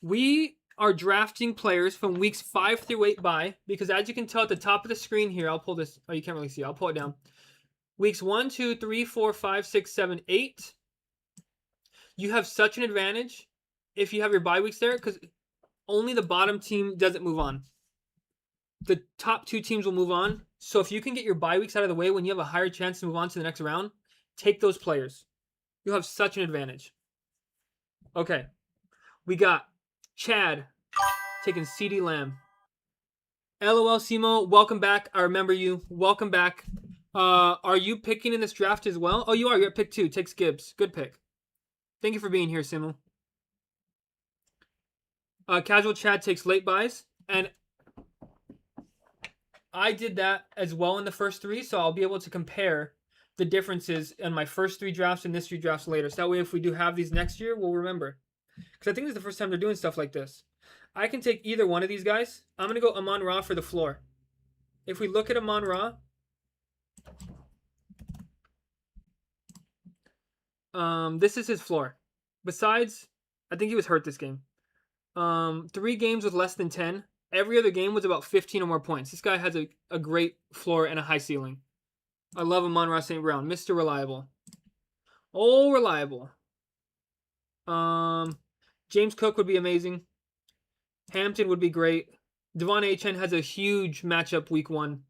We are drafting players from weeks 5 through 8 by, because as you can tell at the top of the screen here, I'll pull this. Oh, you can't really see. I'll pull it down. Weeks 1, 2, 3, 4, 5, 6, 7, 8. You have such an advantage if you have your bye weeks there because only the bottom team doesn't move on. The top 2 teams will move on. So if you can get your bye weeks out of the way when you have a higher chance to move on to the next round, take those players. You'll have such an advantage. Okay. We got Chad taking CeeDee Lamb. LOL Simo, welcome back. I remember you. Welcome back. Are you picking in this draft as well? Oh, you are. You're at pick 2. Takes Gibbs. Good pick. Thank you for being here, Simo. Casual Chad takes late buys. And I did that as well in the first 3, so I'll be able to compare the differences in my first 3 drafts and this 3 drafts later. So that way if we do have these next year, we'll remember. Because I think this is the first time they're doing stuff like this. I can take either one of these guys. I'm going to go Amon-Ra for the floor. If we look at Amon-Ra, this is his floor. Besides, I think he was hurt this game. 3 games with less than 10. Every other game was about 15 or more points. This guy has a great floor and a high ceiling. I love Amon-Ra St. Brown. Mr. Reliable. Oh, reliable. James Cook would be amazing. Hampton would be great. Devon Achane has a huge matchup week 1.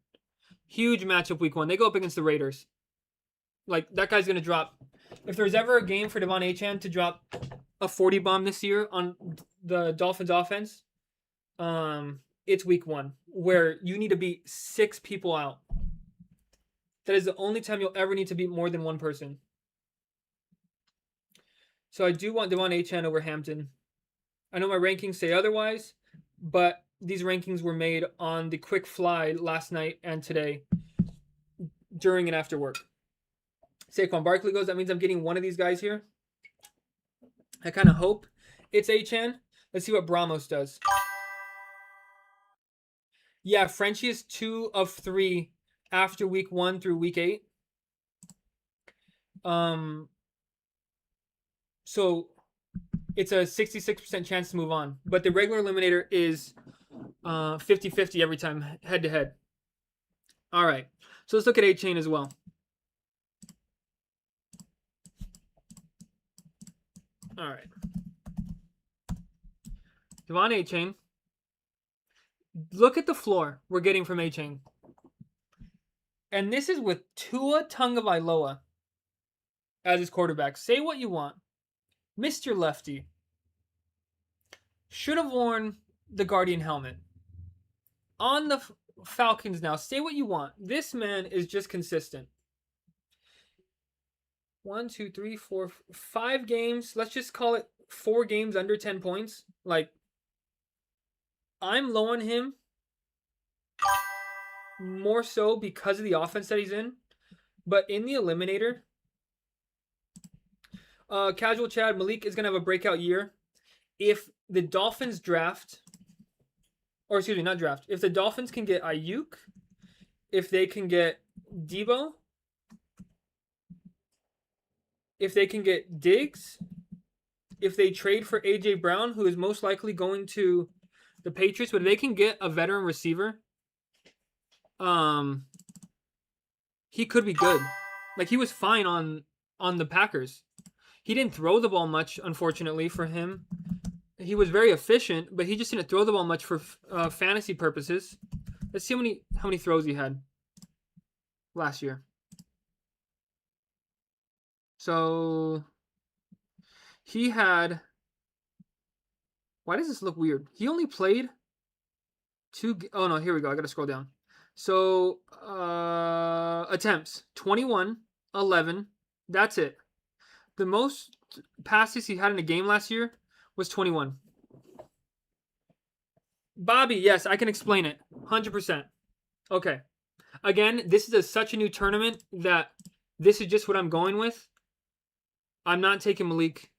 Huge matchup week 1. They go up against the Raiders. Like, that guy's going to drop. If there's ever a game for Devon Achane to drop a 40 bomb this year on the Dolphins offense, it's week 1 where you need to beat 6 people out. That is the only time you'll ever need to beat more than 1 person. So I do want Devon Achane over Hampton. I know my rankings say otherwise, but these rankings were made on the quick fly last night and today during and after work. Saquon Barkley goes. That means I'm getting one of these guys here. I kind of hope it's Achane. Let's see what Bramos does. Yeah, Frenchie is 2 of 3 after week 1 through week 8. So it's a 66% chance to move on. But the regular Eliminator is 50-50 every time, head-to-head. All right. So let's look at Achane as well. All right. Devon Achane. Look at the floor we're getting from Achane. And this is with Tua Tagovailoa as his quarterback. Say what you want. Mr. Lefty should have worn the Guardian helmet. On the Falcons now, say what you want. This man is just consistent. 1, 2, 3, 4, 5 games. Let's just call it 4 games under 10 points. Like, I'm low on him more so because of the offense that he's in. But in the Eliminator, Casual Chad, Malik is going to have a breakout year. If the Dolphins draft, or excuse me, not draft, if the Dolphins can get Ayuk, if they can get Debo, if they can get Diggs, if they trade for A.J. Brown, who is most likely going to the Patriots, but if they can get a veteran receiver, he could be good. Like, he was fine on the Packers. He didn't throw the ball much, unfortunately, for him. He was very efficient, but he just didn't throw the ball much for fantasy purposes. Let's see how many throws he had last year. So he had. Why does this look weird? He only played 2. Oh no, here we go. I gotta scroll down. So attempts 21, 11. That's it. The most passes he had in a game last year was 21. Bobby, yes, I can explain it. 100%. Okay. Again, this is such a new tournament that this is just what I'm going with. I'm not taking Malik.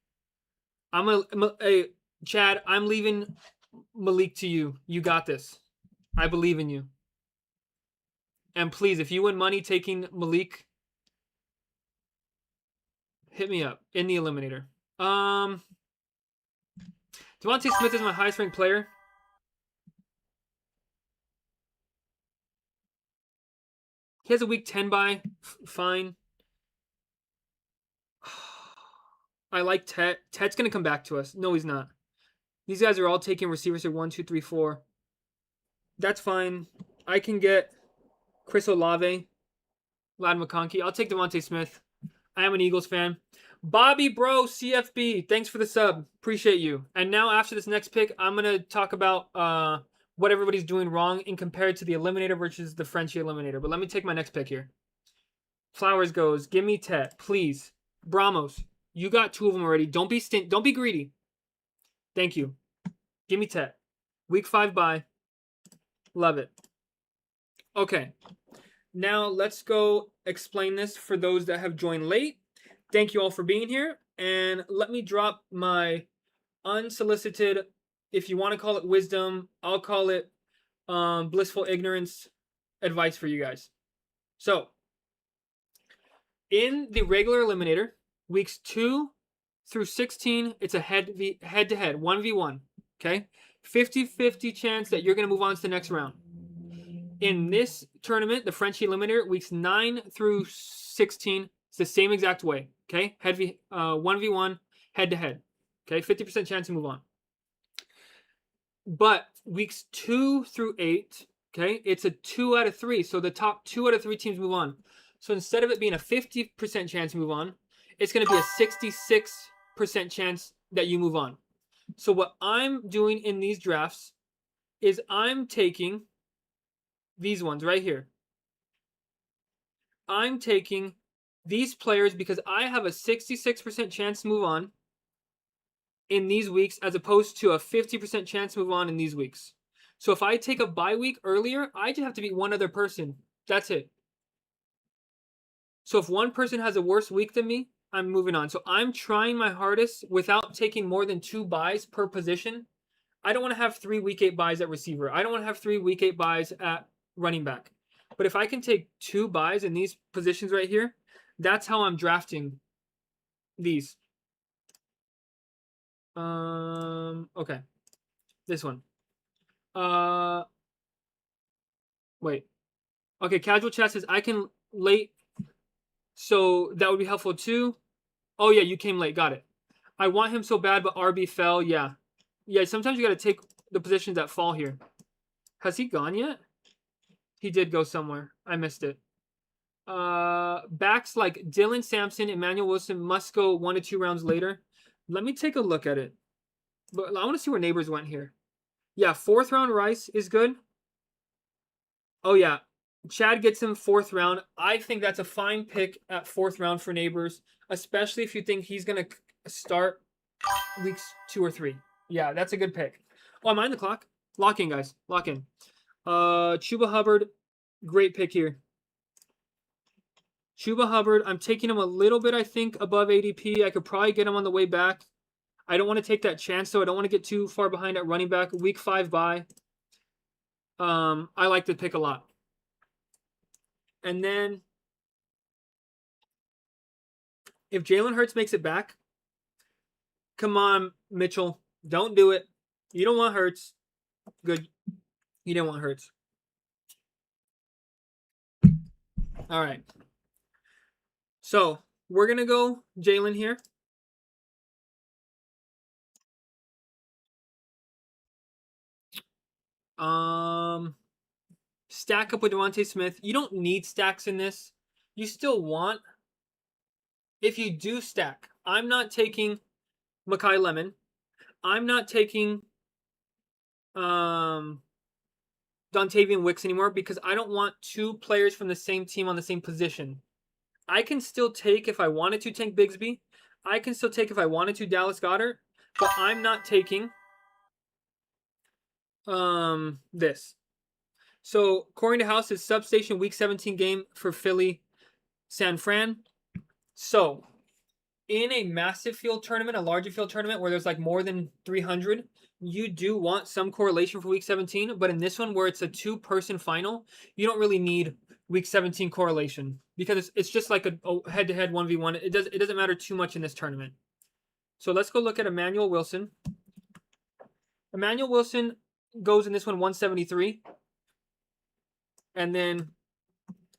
Hey, Chad, I'm leaving Malik to you. You got this. I believe in you. And please, if you win money taking Malik, hit me up in the Eliminator. Devontae Smith is my highest ranked player. He has a week 10 bye. Fine. I like Tet. Tet's going to come back to us. No, he's not. These guys are all taking receivers at 1, 2, 3, 4. That's fine. I can get Chris Olave, Lad McConkey. I'll take Devontae Smith. I am an Eagles fan. Bobby Bro CFB, thanks for the sub. Appreciate you. And now after this next pick, I'm going to talk about what everybody's doing wrong in compared to the Eliminator versus the Frenchie Eliminator. But let me take my next pick here. Flowers goes, give me Tet, please. Bramos, you got 2 of them already. Don't be greedy. Thank you. Give me Tet. Week 5 bye. Love it. Okay. Now let's go explain this for those that have joined late. Thank you all for being here. And let me drop my unsolicited, if you want to call it wisdom, I'll call it blissful ignorance advice for you guys. So, in the regular Eliminator, weeks 2 through 16, it's a head-to-head, 1v1. Okay? 50-50 chance that you're going to move on to the next round. In this tournament, the Frenchie Eliminator, weeks 9 through 16, it's the same exact way. Okay? 1v1, head-to-head. Okay? 50% chance to move on. But weeks 2 through 8, okay, it's a 2 out of 3. So the top 2 out of 3 teams move on. So instead of it being a 50% chance to move on, it's going to be a 66% chance that you move on. So what I'm doing in these drafts is I'm taking these ones right here. I'm taking these players because I have a 66% chance to move on in these weeks as opposed to a 50% chance to move on in these weeks. So if I take a bye week earlier, I just have to beat one other person. That's it. So if one person has a worse week than me, I'm moving on. So I'm trying my hardest without taking more than 2 buys per position. I don't want to have 3 week 8 buys at receiver. I don't want to have 3 week 8 buys at running back. But if I can take 2 buys in these positions right here, that's how I'm drafting these. Okay. This one. Wait. Okay, Casual Chat says I can late. So that would be helpful too. Oh yeah, you came late. Got it. I want him so bad, but RB fell. Yeah. Yeah, sometimes you got to take the positions that fall here. Has he gone yet? He did go somewhere. I missed it. Backs like Dylan Sampson, Emmanuel Wilson must go 1 to 2 rounds later. Let me take a look at it. But I want to see where Neighbors went here. Yeah, 4th round Rice is good. Oh, yeah. Chad gets him 4th round. I think that's a fine pick at 4th round for Neighbors, especially if you think he's going to start weeks 2 or 3. Yeah, that's a good pick. Oh, am I on the clock? Lock in, guys. Lock in. Chuba Hubbard, great pick here. Chuba Hubbard, I'm taking him a little bit, I think, above ADP. I could probably get him on the way back. I don't want to take that chance, though. I don't want to get too far behind at running back. Week 5 bye. I like the pick a lot. And then if Jalen Hurts makes it back, come on, Mitchell. Don't do it. You don't want Hurts. Good. You didn't want Hurts. All right. So we're going to go Jalen here. Stack up with Devontae Smith. You don't need stacks in this. You still want. If you do stack, I'm not taking Mekhi Lemon. I'm not taking Dontavian Wicks anymore because I don't want 2 players from the same team on the same position. I can still take, if I wanted to, Tank Bigsby. I can still take, if I wanted to, Dallas Goedert. But I'm not taking this. So, according to House, is Substation Week 17 game for Philly, San Fran. So, in a massive field tournament, a larger field tournament where there's like more than 300, you do want some correlation for Week 17. But in this one, where it's a 2-person final, you don't really need Week 17 correlation because it's just like a head-to-head 1v1. It doesn't matter too much in this tournament. So let's go look at Emmanuel Wilson. Emmanuel Wilson goes in this one 173. And then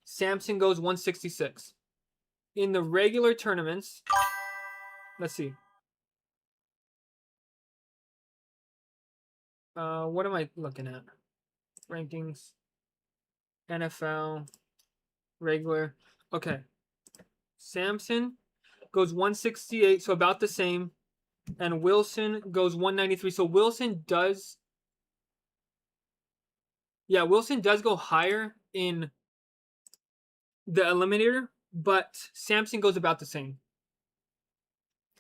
Samson goes 166. In the regular tournaments, let's see. What am I looking at? Rankings. NFL. Regular. Okay. Samson goes 168, so about the same. And Wilson goes 193. So Wilson does. Yeah, Wilson does go higher in the Eliminator, but Samson goes about the same.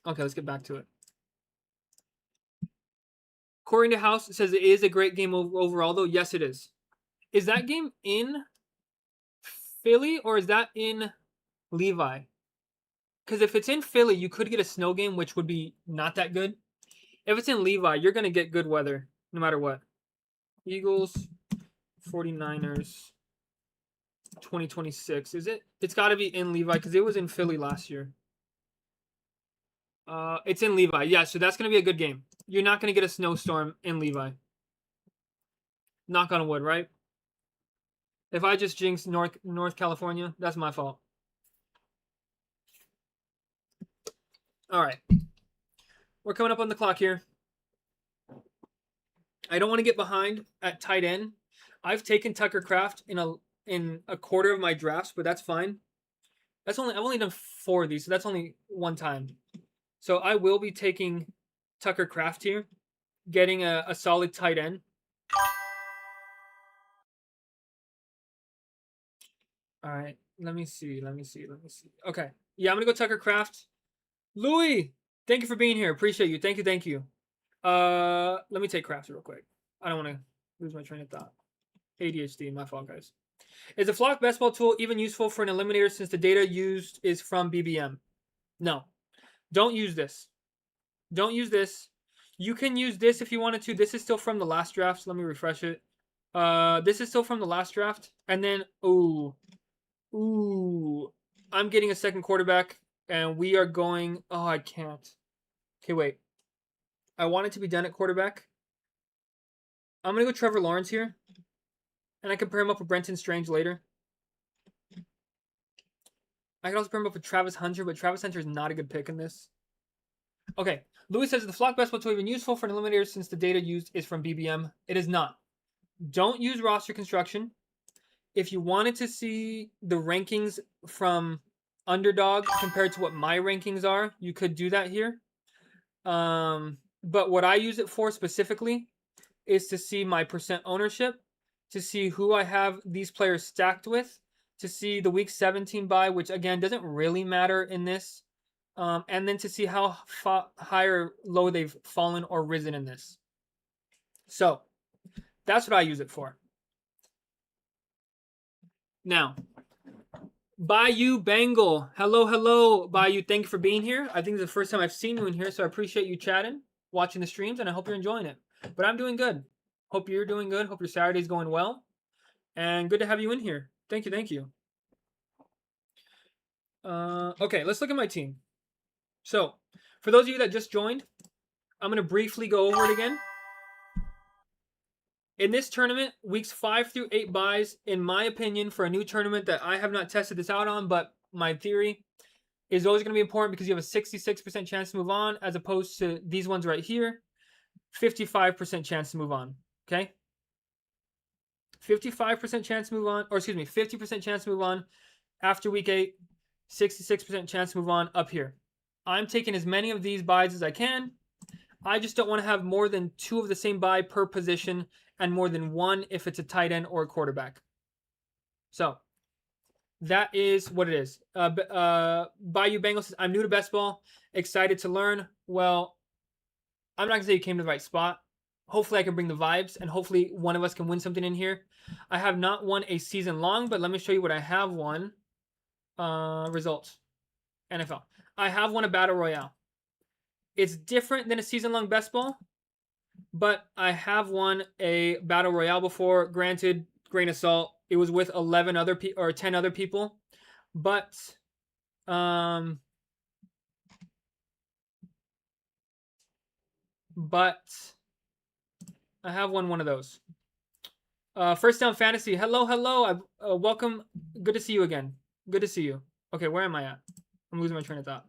Okay, let's get back to it. According to House, it says it is a great game overall, though. Yes, it is. Is that game in Philly or is that in Levi? Because if it's in Philly, you could get a snow game, which would be not that good. If it's in Levi, you're going to get good weather no matter what. Eagles, 49ers, 2026. Is it? It's got to be in Levi because it was in Philly last year. It's in Levi. Yeah, so that's going to be a good game. You're not going to get a snowstorm in Levi. Knock on wood, right? If I just jinxed North California, that's my fault. All right. We're coming up on the clock here. I don't want to get behind at tight end. I've taken Tucker Kraft in a quarter of my drafts, but that's fine. I've only done 4 of these, so that's only 1 time. So I will be taking Tucker Kraft here, getting a solid tight end. All right, let me see. Okay, yeah, I'm gonna go Tucker Kraft. Louis, thank you for being here. Appreciate you. Thank you. Let me take Kraft real quick. I don't want to lose my train of thought. ADHD, my fault, guys. Is the Flock best ball tool even useful for an eliminator since the data used is from BBM? No. Don't use this. Don't use this. You can use this if you wanted to. This is still from the last draft. So let me refresh it. This is still from the last draft. And then, I'm getting a second quarterback. And we are going... Oh, I can't. Okay, wait. I want it to be done at quarterback. I'm going to go Trevor Lawrence here. And I can pair him up with Brenton Strange later. I can also pair him up with Travis Hunter, but Travis Hunter is not a good pick in this. Okay. Louis says, the Flock best ball tool even useful for an eliminator since the data used is from BBM? It is not. Don't use roster construction. if you wanted to see the rankings from Underdog compared to what my rankings are, you could do that here. But what I use it for specifically is to see my percent ownership, to see who I have these players stacked with, to see the week 17 buy, which again doesn't really matter in this, and then to see how high or low they've fallen or risen in this. So that's what I use it for. Now, Bayou Bengal. Hello, hello, Bayou. Thank you for being here. I think it's the first time I've seen you in here, so I appreciate you chatting, watching the streams, and I hope you're enjoying it. But I'm doing good. Hope you're doing good. Hope your Saturday's going well. And good to have you in here. Thank you, thank you. Okay, let's look at my team. So, for those of you that just joined, I'm going to briefly go over it again. In this tournament, weeks 5 through 8 buys, in my opinion, for a new tournament that I have not tested this out on, but my theory is always going to be important because you have a 66% chance to move on as opposed to these ones right here, 55% chance to move on, okay? 55% chance to move on, or excuse me, 50% chance to move on after week 8, 66% chance to move on up here. I'm taking as many of these buys as I can. I just don't want to have more than 2 of the same buy per position and more than 1 if it's a tight end or a quarterback. So that is what it is. Bayou Bengals says, I'm new to best ball, excited to learn. Well, I'm not going to say you came to the right spot. Hopefully I can bring the vibes, and hopefully one of us can win something in here. I have not won a season long, but let me show you what I have won. Results. NFL. I have won a Battle Royale. It's different than a season-long best ball, but I have won a Battle Royale before. Granted, grain of salt, it was with 11 other people or 10 other people, but I have won one of those. First Down Fantasy. Hello, hello. Welcome. Good to see you again. Good to see you. Okay, where am I at? I'm losing my train of thought.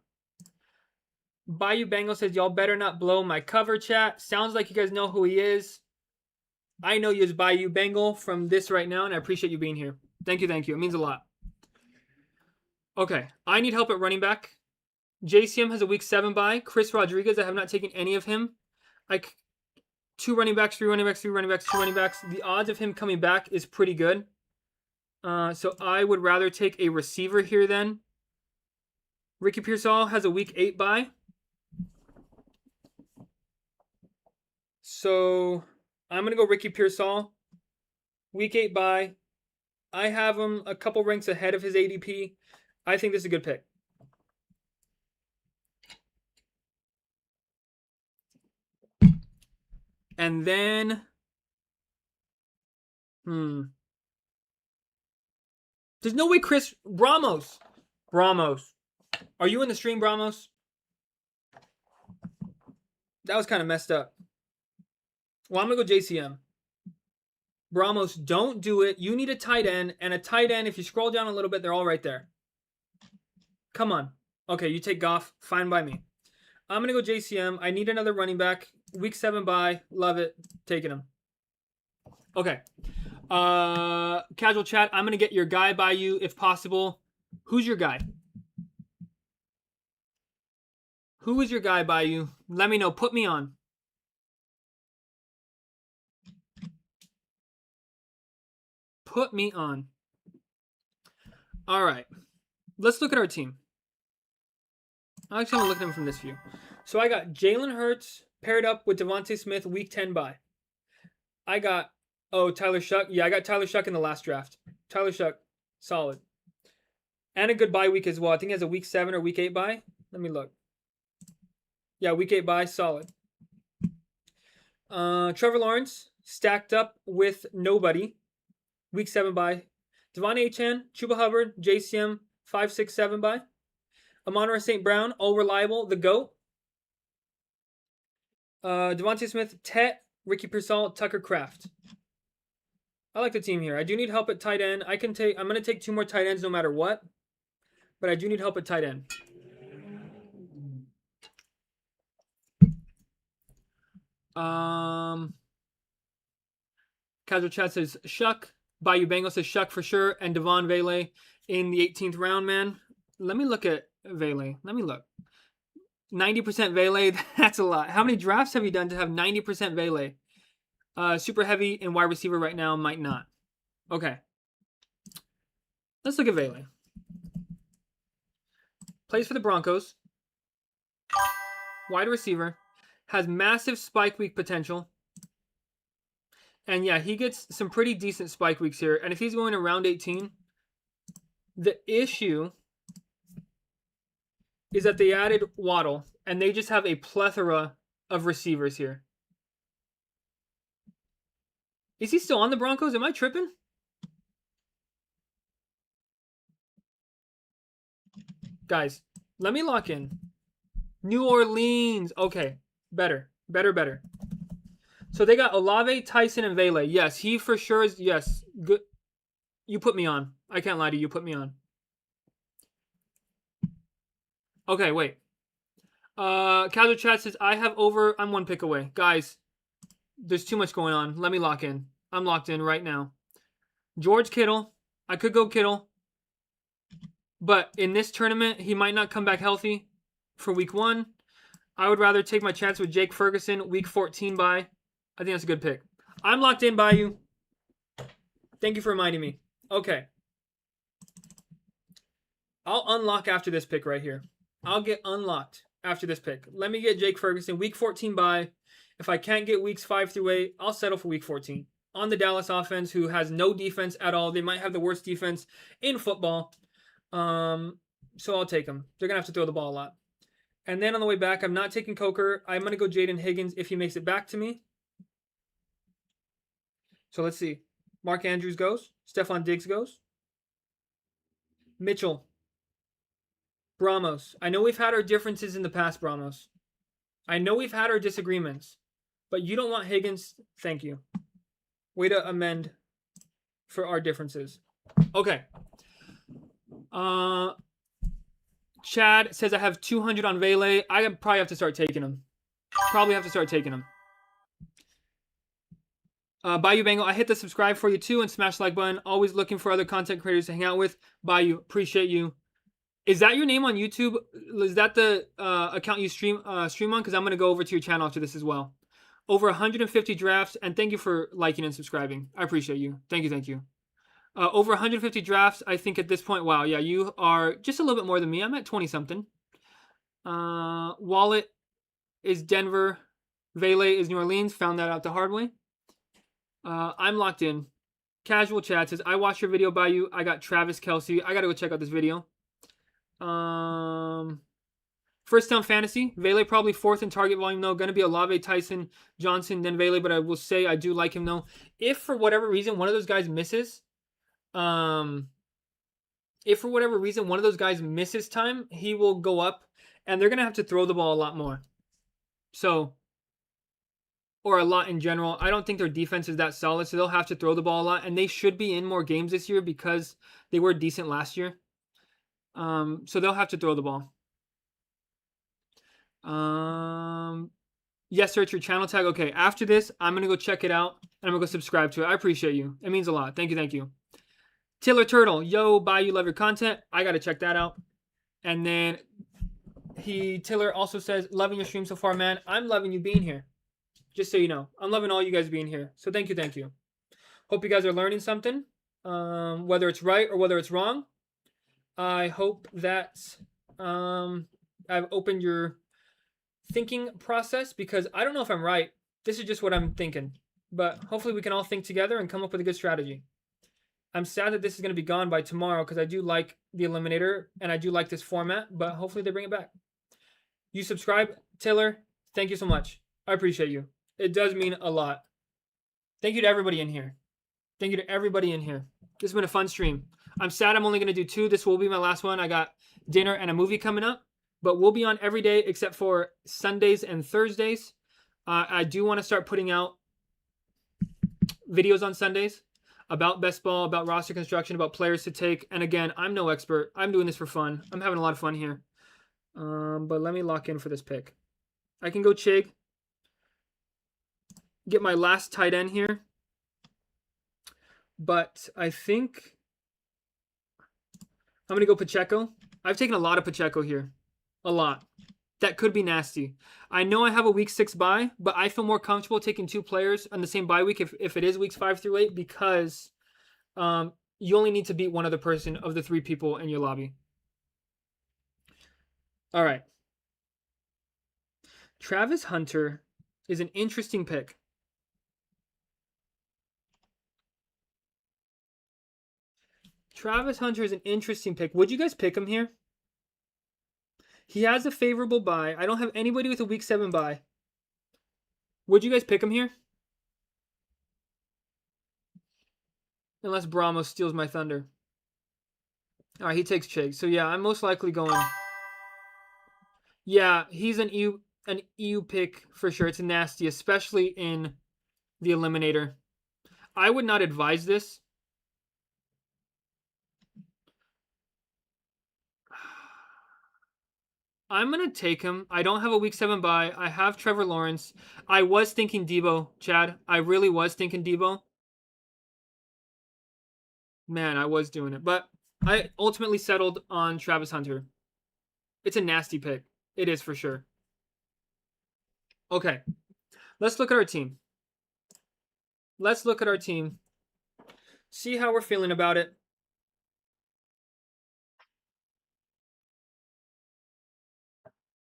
Bayou Bengal says, y'all better not blow my cover, chat. Sounds like you guys know who he is. I know you as Bayou Bengal from this right now, and I appreciate you being here. Thank you, thank you. It means a lot. Okay, I need help at running back. JCM has a week 7 bye. Chris Rodriguez, I have not taken any of him. 2 running backs, 3 running backs, 3 running backs, 2 running backs. The odds of him coming back is pretty good. So I would rather take a receiver here then. Ricky Pearsall has a week 8 bye. So I'm going to go Ricky Pearsall. Week 8 bye. I have him a couple ranks ahead of his ADP. I think this is a good pick. And then, there's no way Chris Ramos. Are you in the stream, Ramos? That was kind of messed up. Well, I'm going to go JCM. Ramos, don't do it. You need a tight end. And a tight end, if you scroll down a little bit, they're all right there. Come on. Okay, you take Goff. Fine by me. I'm going to go JCM. I need another running back. Week 7 bye. Love it. Taking him. Okay. Casual chat. I'm going to get your guy by you if possible. Who's your guy? Who is your guy by you? Let me know. Put me on. Put me on. All right. Let's look at our team. I'm actually going to look at them from this view. So I got Jalen Hurts paired up with Devontae Smith, week 10 bye. I got, Tyler Shuck. Yeah, I got Tyler Shuck in the last draft. Tyler Shuck, solid. And a good bye week as well. I think he has a week 7 or week 8 bye. Let me look. Yeah, week 8 bye, solid. Trevor Lawrence stacked up with nobody. Week 7 bye. Devon Achane, Chuba Hubbard, JCM, 5, 6, 7 bye. Amon-Ra St. Brown, all reliable, the GOAT. Devontae Smith, Tet, Ricky Pearsall, Tucker Kraft. I like the team here. I do need help at tight end. I'm going to take 2 more tight ends no matter what. But I do need help at tight end. Casual chat says Shuck. Bayou Bengals says Shuck for sure, and Devon Vele in the 18th round, man. Let me look at Vele. Let me look. 90% Vele, that's a lot. How many drafts have you done to have 90% Vele? Super heavy in wide receiver right now, might not. Okay. Let's look at Vele. Plays for the Broncos. Wide receiver. Has massive spike week potential. And yeah, he gets some pretty decent spike weeks here. And if he's going to round 18, the issue is that they added Waddle, and they just have a plethora of receivers here. Is he still on the Broncos? Am I tripping? Guys, let me lock in. New Orleans. Okay, better. So they got Olave, Tyson, and Vele. Yes, he for sure is. Yes, good. You put me on. I can't lie to you. You put me on. Okay, wait. Casual Chat says, I have over. I'm one pick away. Guys, there's too much going on. Let me lock in. I'm locked in right now. George Kittle. I could go Kittle. But in this tournament, he might not come back healthy for week 1. I would rather take my chance with Jake Ferguson, week 14 bye. I think that's a good pick. I'm locked in, Bayou. Thank you for reminding me. Okay. I'll unlock after this pick right here. I'll get unlocked after this pick. Let me get Jake Ferguson, week 14 bye. If I can't get weeks 5 through 8, I'll settle for week 14. On the Dallas offense, who has no defense at all. They might have the worst defense in football. So I'll take them. They're going to have to throw the ball a lot. And then on the way back, I'm not taking Coker. I'm going to go Jaden Higgins if he makes it back to me. So let's see. Mark Andrews goes. Stephon Diggs goes. Mitchell. Bramos. I know we've had our differences in the past, Bramos. I know we've had our disagreements. But you don't want Higgins. Thank you. Way to amend for our differences. Okay. Chad says I have 200 on Vele. I probably have to start taking him. Bayou Bengal, I hit the subscribe for you too and smash the like button. Always looking for other content creators to hang out with. Bayou, appreciate you. Is that your name on YouTube? Is that the account you stream on? Because I'm going to go over to your channel after this as well. Over 150 drafts, and thank you for liking and subscribing. I appreciate you. Thank you. Over 150 drafts, I think at this point. Wow, yeah, you are just a little bit more than me. I'm at 20-something. Wallet is Denver. Vele is New Orleans. Found that out the hard way. I'm locked in. Casual Chat says, I watched your video, Bayou. I got Travis Kelce. I got to go check out this video. First down fantasy. Vele probably 4th in target volume, though. Going to be Olave, Tyson, Johnson, then Vele. But I will say I do like him, though. If for whatever reason one of those guys misses, time, he will go up. And they're going to have to throw the ball a lot more. So, or a lot in general. I don't think their defense is that solid, so they'll have to throw the ball a lot. And they should be in more games this year because they were decent last year. So they'll have to throw the ball. Yes, sir, it's your channel tag. Okay, after this, I'm going to go check it out, and I'm going to go subscribe to it. I appreciate you. It means a lot. Thank you. Tiller Turtle, yo, Bayou, love your content. I got to check that out. And then Tiller also says, loving your stream so far, man. I'm loving you being here. Just so you know, I'm loving all you guys being here. So thank you. Hope you guys are learning something, whether it's right or whether it's wrong. I hope that I've opened your thinking process because I don't know if I'm right. This is just what I'm thinking. But hopefully we can all think together and come up with a good strategy. I'm sad that this is going to be gone by tomorrow because I do like the Eliminator and I do like this format, but hopefully they bring it back. You subscribe, Taylor. Thank you so much. I appreciate you. It does mean a lot. Thank you to everybody in here. This has been a fun stream. I'm sad I'm only going to do 2. This will be my last one. I got dinner and a movie coming up, but we'll be on every day except for Sundays and Thursdays. I do want to start putting out videos on Sundays about best ball, about roster construction, about players to take. And again, I'm no expert. I'm doing this for fun. I'm having a lot of fun here. But let me lock in for this pick. I can go Chig. Get my last tight end here. But I think I'm going to go Pacheco. I've taken a lot of Pacheco here. A lot. That could be nasty. I know I have a week 6 bye, but I feel more comfortable taking 2 players on the same bye week if it is weeks 5 through 8 because you only need to beat one other person of the 3 people in your lobby. All right. Travis Hunter is an interesting pick. Travis Hunter is an interesting pick. Would you guys pick him here? He has a favorable bye. I don't have anybody with a week 7 bye. Would you guys pick him here? Unless Brahmo steals my thunder. All right, he takes Chig. So yeah, I'm most likely going. Yeah, he's an EU pick for sure. It's nasty, especially in the Eliminator. I would not advise this. I'm going to take him. I don't have a week 7 bye. I have Trevor Lawrence. I was thinking Debo, Chad. I really was thinking Debo. Man, I was doing it. But I ultimately settled on Travis Hunter. It's a nasty pick. It is for sure. Okay. Let's look at our team. See how we're feeling about it.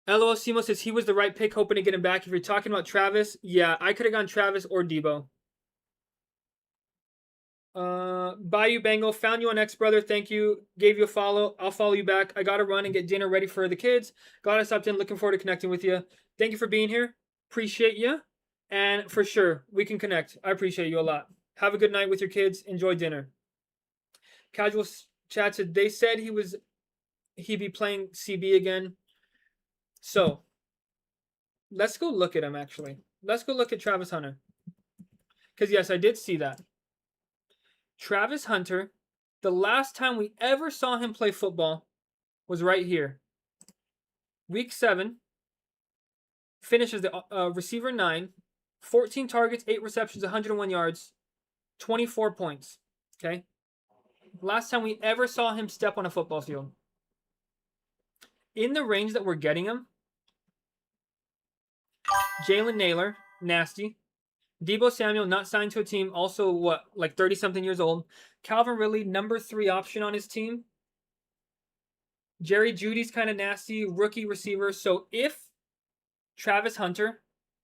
LOL Simo says he was the right pick, hoping to get him back. If you're talking about Travis, yeah, I could have gone Travis or Debo. Bayou Bango, found you on X, brother. Thank you. Gave you a follow. I'll follow you back. I gotta run and get dinner ready for the kids. Glad I stopped in. Looking forward to connecting with you. Thank you for being here. Appreciate you. And for sure, we can connect. I appreciate you a lot. Have a good night with your kids. Enjoy dinner. Casual chat said they said he'd be playing CB again. So let's go look at him actually. Let's go look at Travis Hunter. Because yes, I did see that. Travis Hunter, the last time we ever saw him play football was right here. Week 7, finishes the receiver 9, 14 targets, 8 receptions, 101 yards, 24 points. Okay? Last time we ever saw him step on a football field. In the range that we're getting him, Jalen Naylor, nasty. Debo Samuel, not signed to a team, also what, like 30-something years old. Calvin Ridley, number 3 option on his team. Jerry Jeudy's kind of nasty, rookie receiver. So if Travis Hunter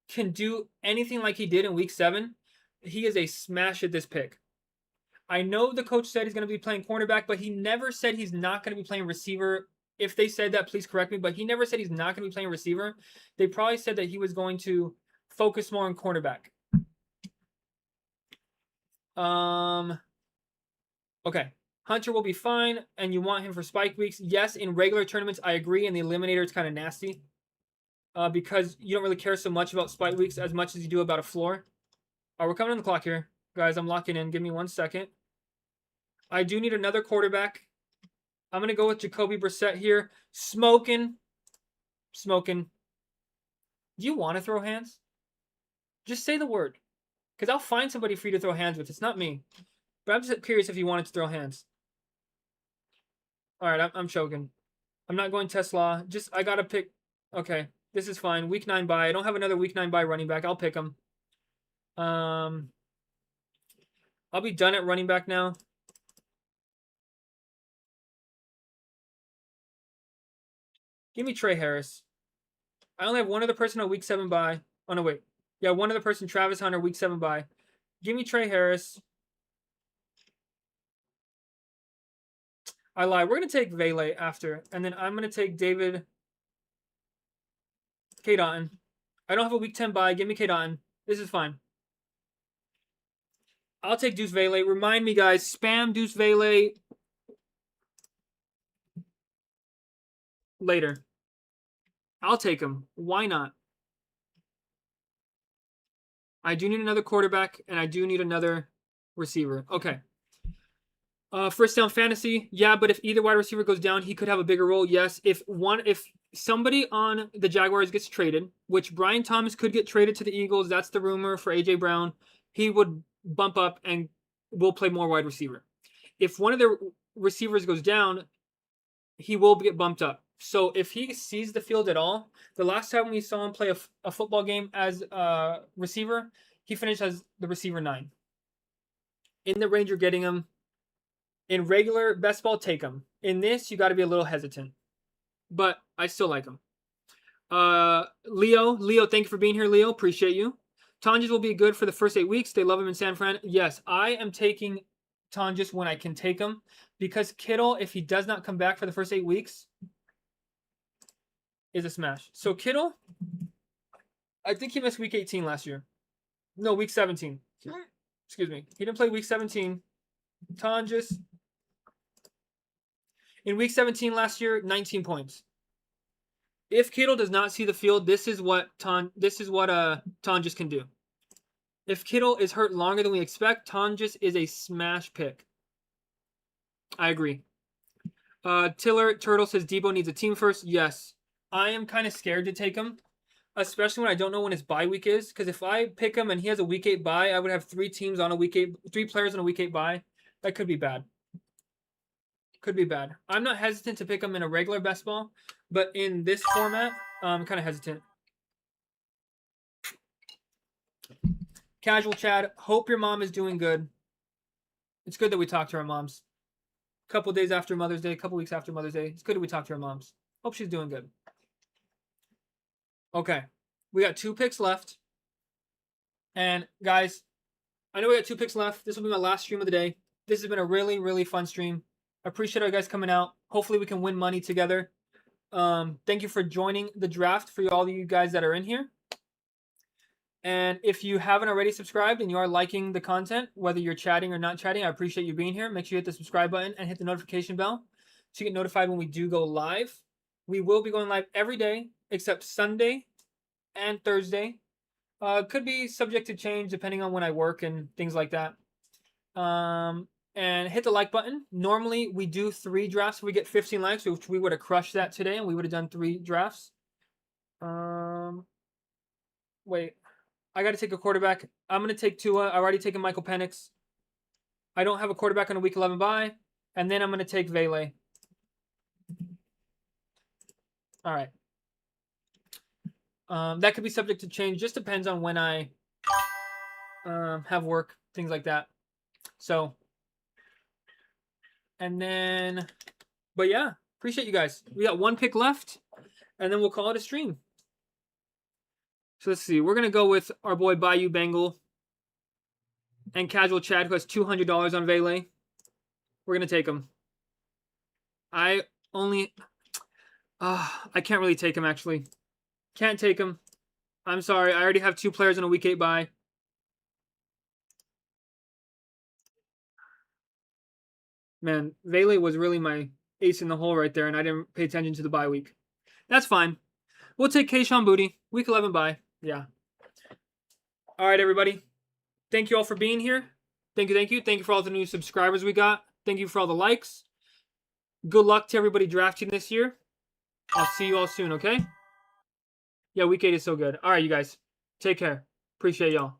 can do anything like he did in week 7, he is a smash at this pick. I know the coach said he's going to be playing cornerback, but he never said he's not going to be playing receiver. If they said that, please correct me, but he never said he's not going to be playing receiver. They probably said that he was going to focus more on cornerback. Okay. Hunter will be fine, and you want him for spike weeks. Yes, in regular tournaments, I agree. In the Eliminator, it's kind of nasty. Because you don't really care so much about spike weeks as much as you do about a floor. We're coming on the clock here. Guys, I'm locking in. Give me 1 second. I do need another quarterback. I'm going to go with Jacoby Brissett here. Smoking. Do you want to throw hands? Just say the word. Because I'll find somebody for you to throw hands with. It's not me. But I'm just curious if you wanted to throw hands. All right, I'm choking. I'm not going Tesla. I got to pick. Okay, this is fine. Week 9 bye. I don't have another week 9 bye running back. I'll pick him. I'll be done at running back now. Give me Trey Harris. I only have one other person on week 7 bye. Oh, no, wait. Yeah, one other person, Travis Hunter, week 7 bye. Give me Trey Harris. I lied. We're going to take Vele after. And then I'm going to take David K. Dotton. I don't have a week 10 bye. Give me K. Dotton. This is fine. I'll take Deuce Vele. Remind me, guys. Spam Deuce Vele later. I'll take him. Why not? I do need another quarterback, and I do need another receiver. Okay. First down fantasy. Yeah, but if either wide receiver goes down, he could have a bigger role. Yes. If somebody on the Jaguars gets traded, which Brian Thomas could get traded to the Eagles, that's the rumor for AJ Brown, he would bump up and will play more wide receiver. If one of their receivers goes down, he will get bumped up. So if he sees the field at all, the last time we saw him play a football game as a receiver, he finished as the receiver 9. In the range you're getting him. In regular best ball, take him. In this, you got to be a little hesitant. But I still like him. Leo, thank you for being here, Leo. Appreciate you. Tonjes will be good for the first 8 weeks. They love him in San Fran. Yes, I am taking Tonjes when I can take him. Because Kittle, if he does not come back for the first 8 weeks, is a smash. So Kittle, I think he missed week 18 last year. No, week 17. Excuse me. He didn't play week 17. Tonjes. In week 17 last year, 19 points. If Kittle does not see the field, this is what Tonjes can do. If Kittle is hurt longer than we expect, Tonjes is a smash pick. I agree. Tiller Turtle says Debo needs a team first. Yes. I am kind of scared to take him, especially when I don't know when his bye week is. Because if I pick him and he has a week 8 bye, I would have 3 players on a week 8 bye. That could be bad. Could be bad. I'm not hesitant to pick him in a regular best ball, but in this format, I'm kind of hesitant. Casual Chad, hope your mom is doing good. It's good that we talk to our moms. A couple days after Mother's Day, a couple weeks after Mother's Day. It's good that we talk to our moms. Hope she's doing good. Okay. We got 2 picks left. And guys, I know we got 2 picks left. This will be my last stream of the day. This has been a really, really fun stream. I appreciate you guys coming out. Hopefully we can win money together. Thank you for joining the draft for all of you guys that are in here. And if you haven't already subscribed and you are liking the content, whether you're chatting or not chatting, I appreciate you being here. Make sure you hit the subscribe button and hit the notification bell to get notified when we do go live. We will be going live every day except Sunday and Thursday. Could be subject to change depending on when I work and things like that. And hit the like button. Normally, we do 3 drafts. We get 15 likes, which we would have crushed that today, and we would have done 3 drafts. Wait. I got to take a quarterback. I'm going to take Tua. I already taken Michael Penix. I don't have a quarterback on a week 11 bye. And then I'm going to take Vele. All right. That could be subject to change. Just depends on when I have work, things like that. So... And then, but yeah, appreciate you guys. We got 1 pick left, and then we'll call it a stream. So let's see. We're going to go with our boy Bayou Bengal and Casual Chad, who has $200 on Vele. We're going to take him. I can't really take him, actually. Can't take him. I'm sorry. I already have 2 players on a week 8 bye. Man, Vele was really my ace in the hole right there, and I didn't pay attention to the bye week. That's fine. We'll take Kayshon Boutte. Week 11 bye. Yeah. All right, everybody. Thank you all for being here. Thank you. Thank you for all the new subscribers we got. Thank you for all the likes. Good luck to everybody drafting this year. I'll see you all soon, okay? Yeah, week 8 is so good. All right, you guys. Take care. Appreciate y'all.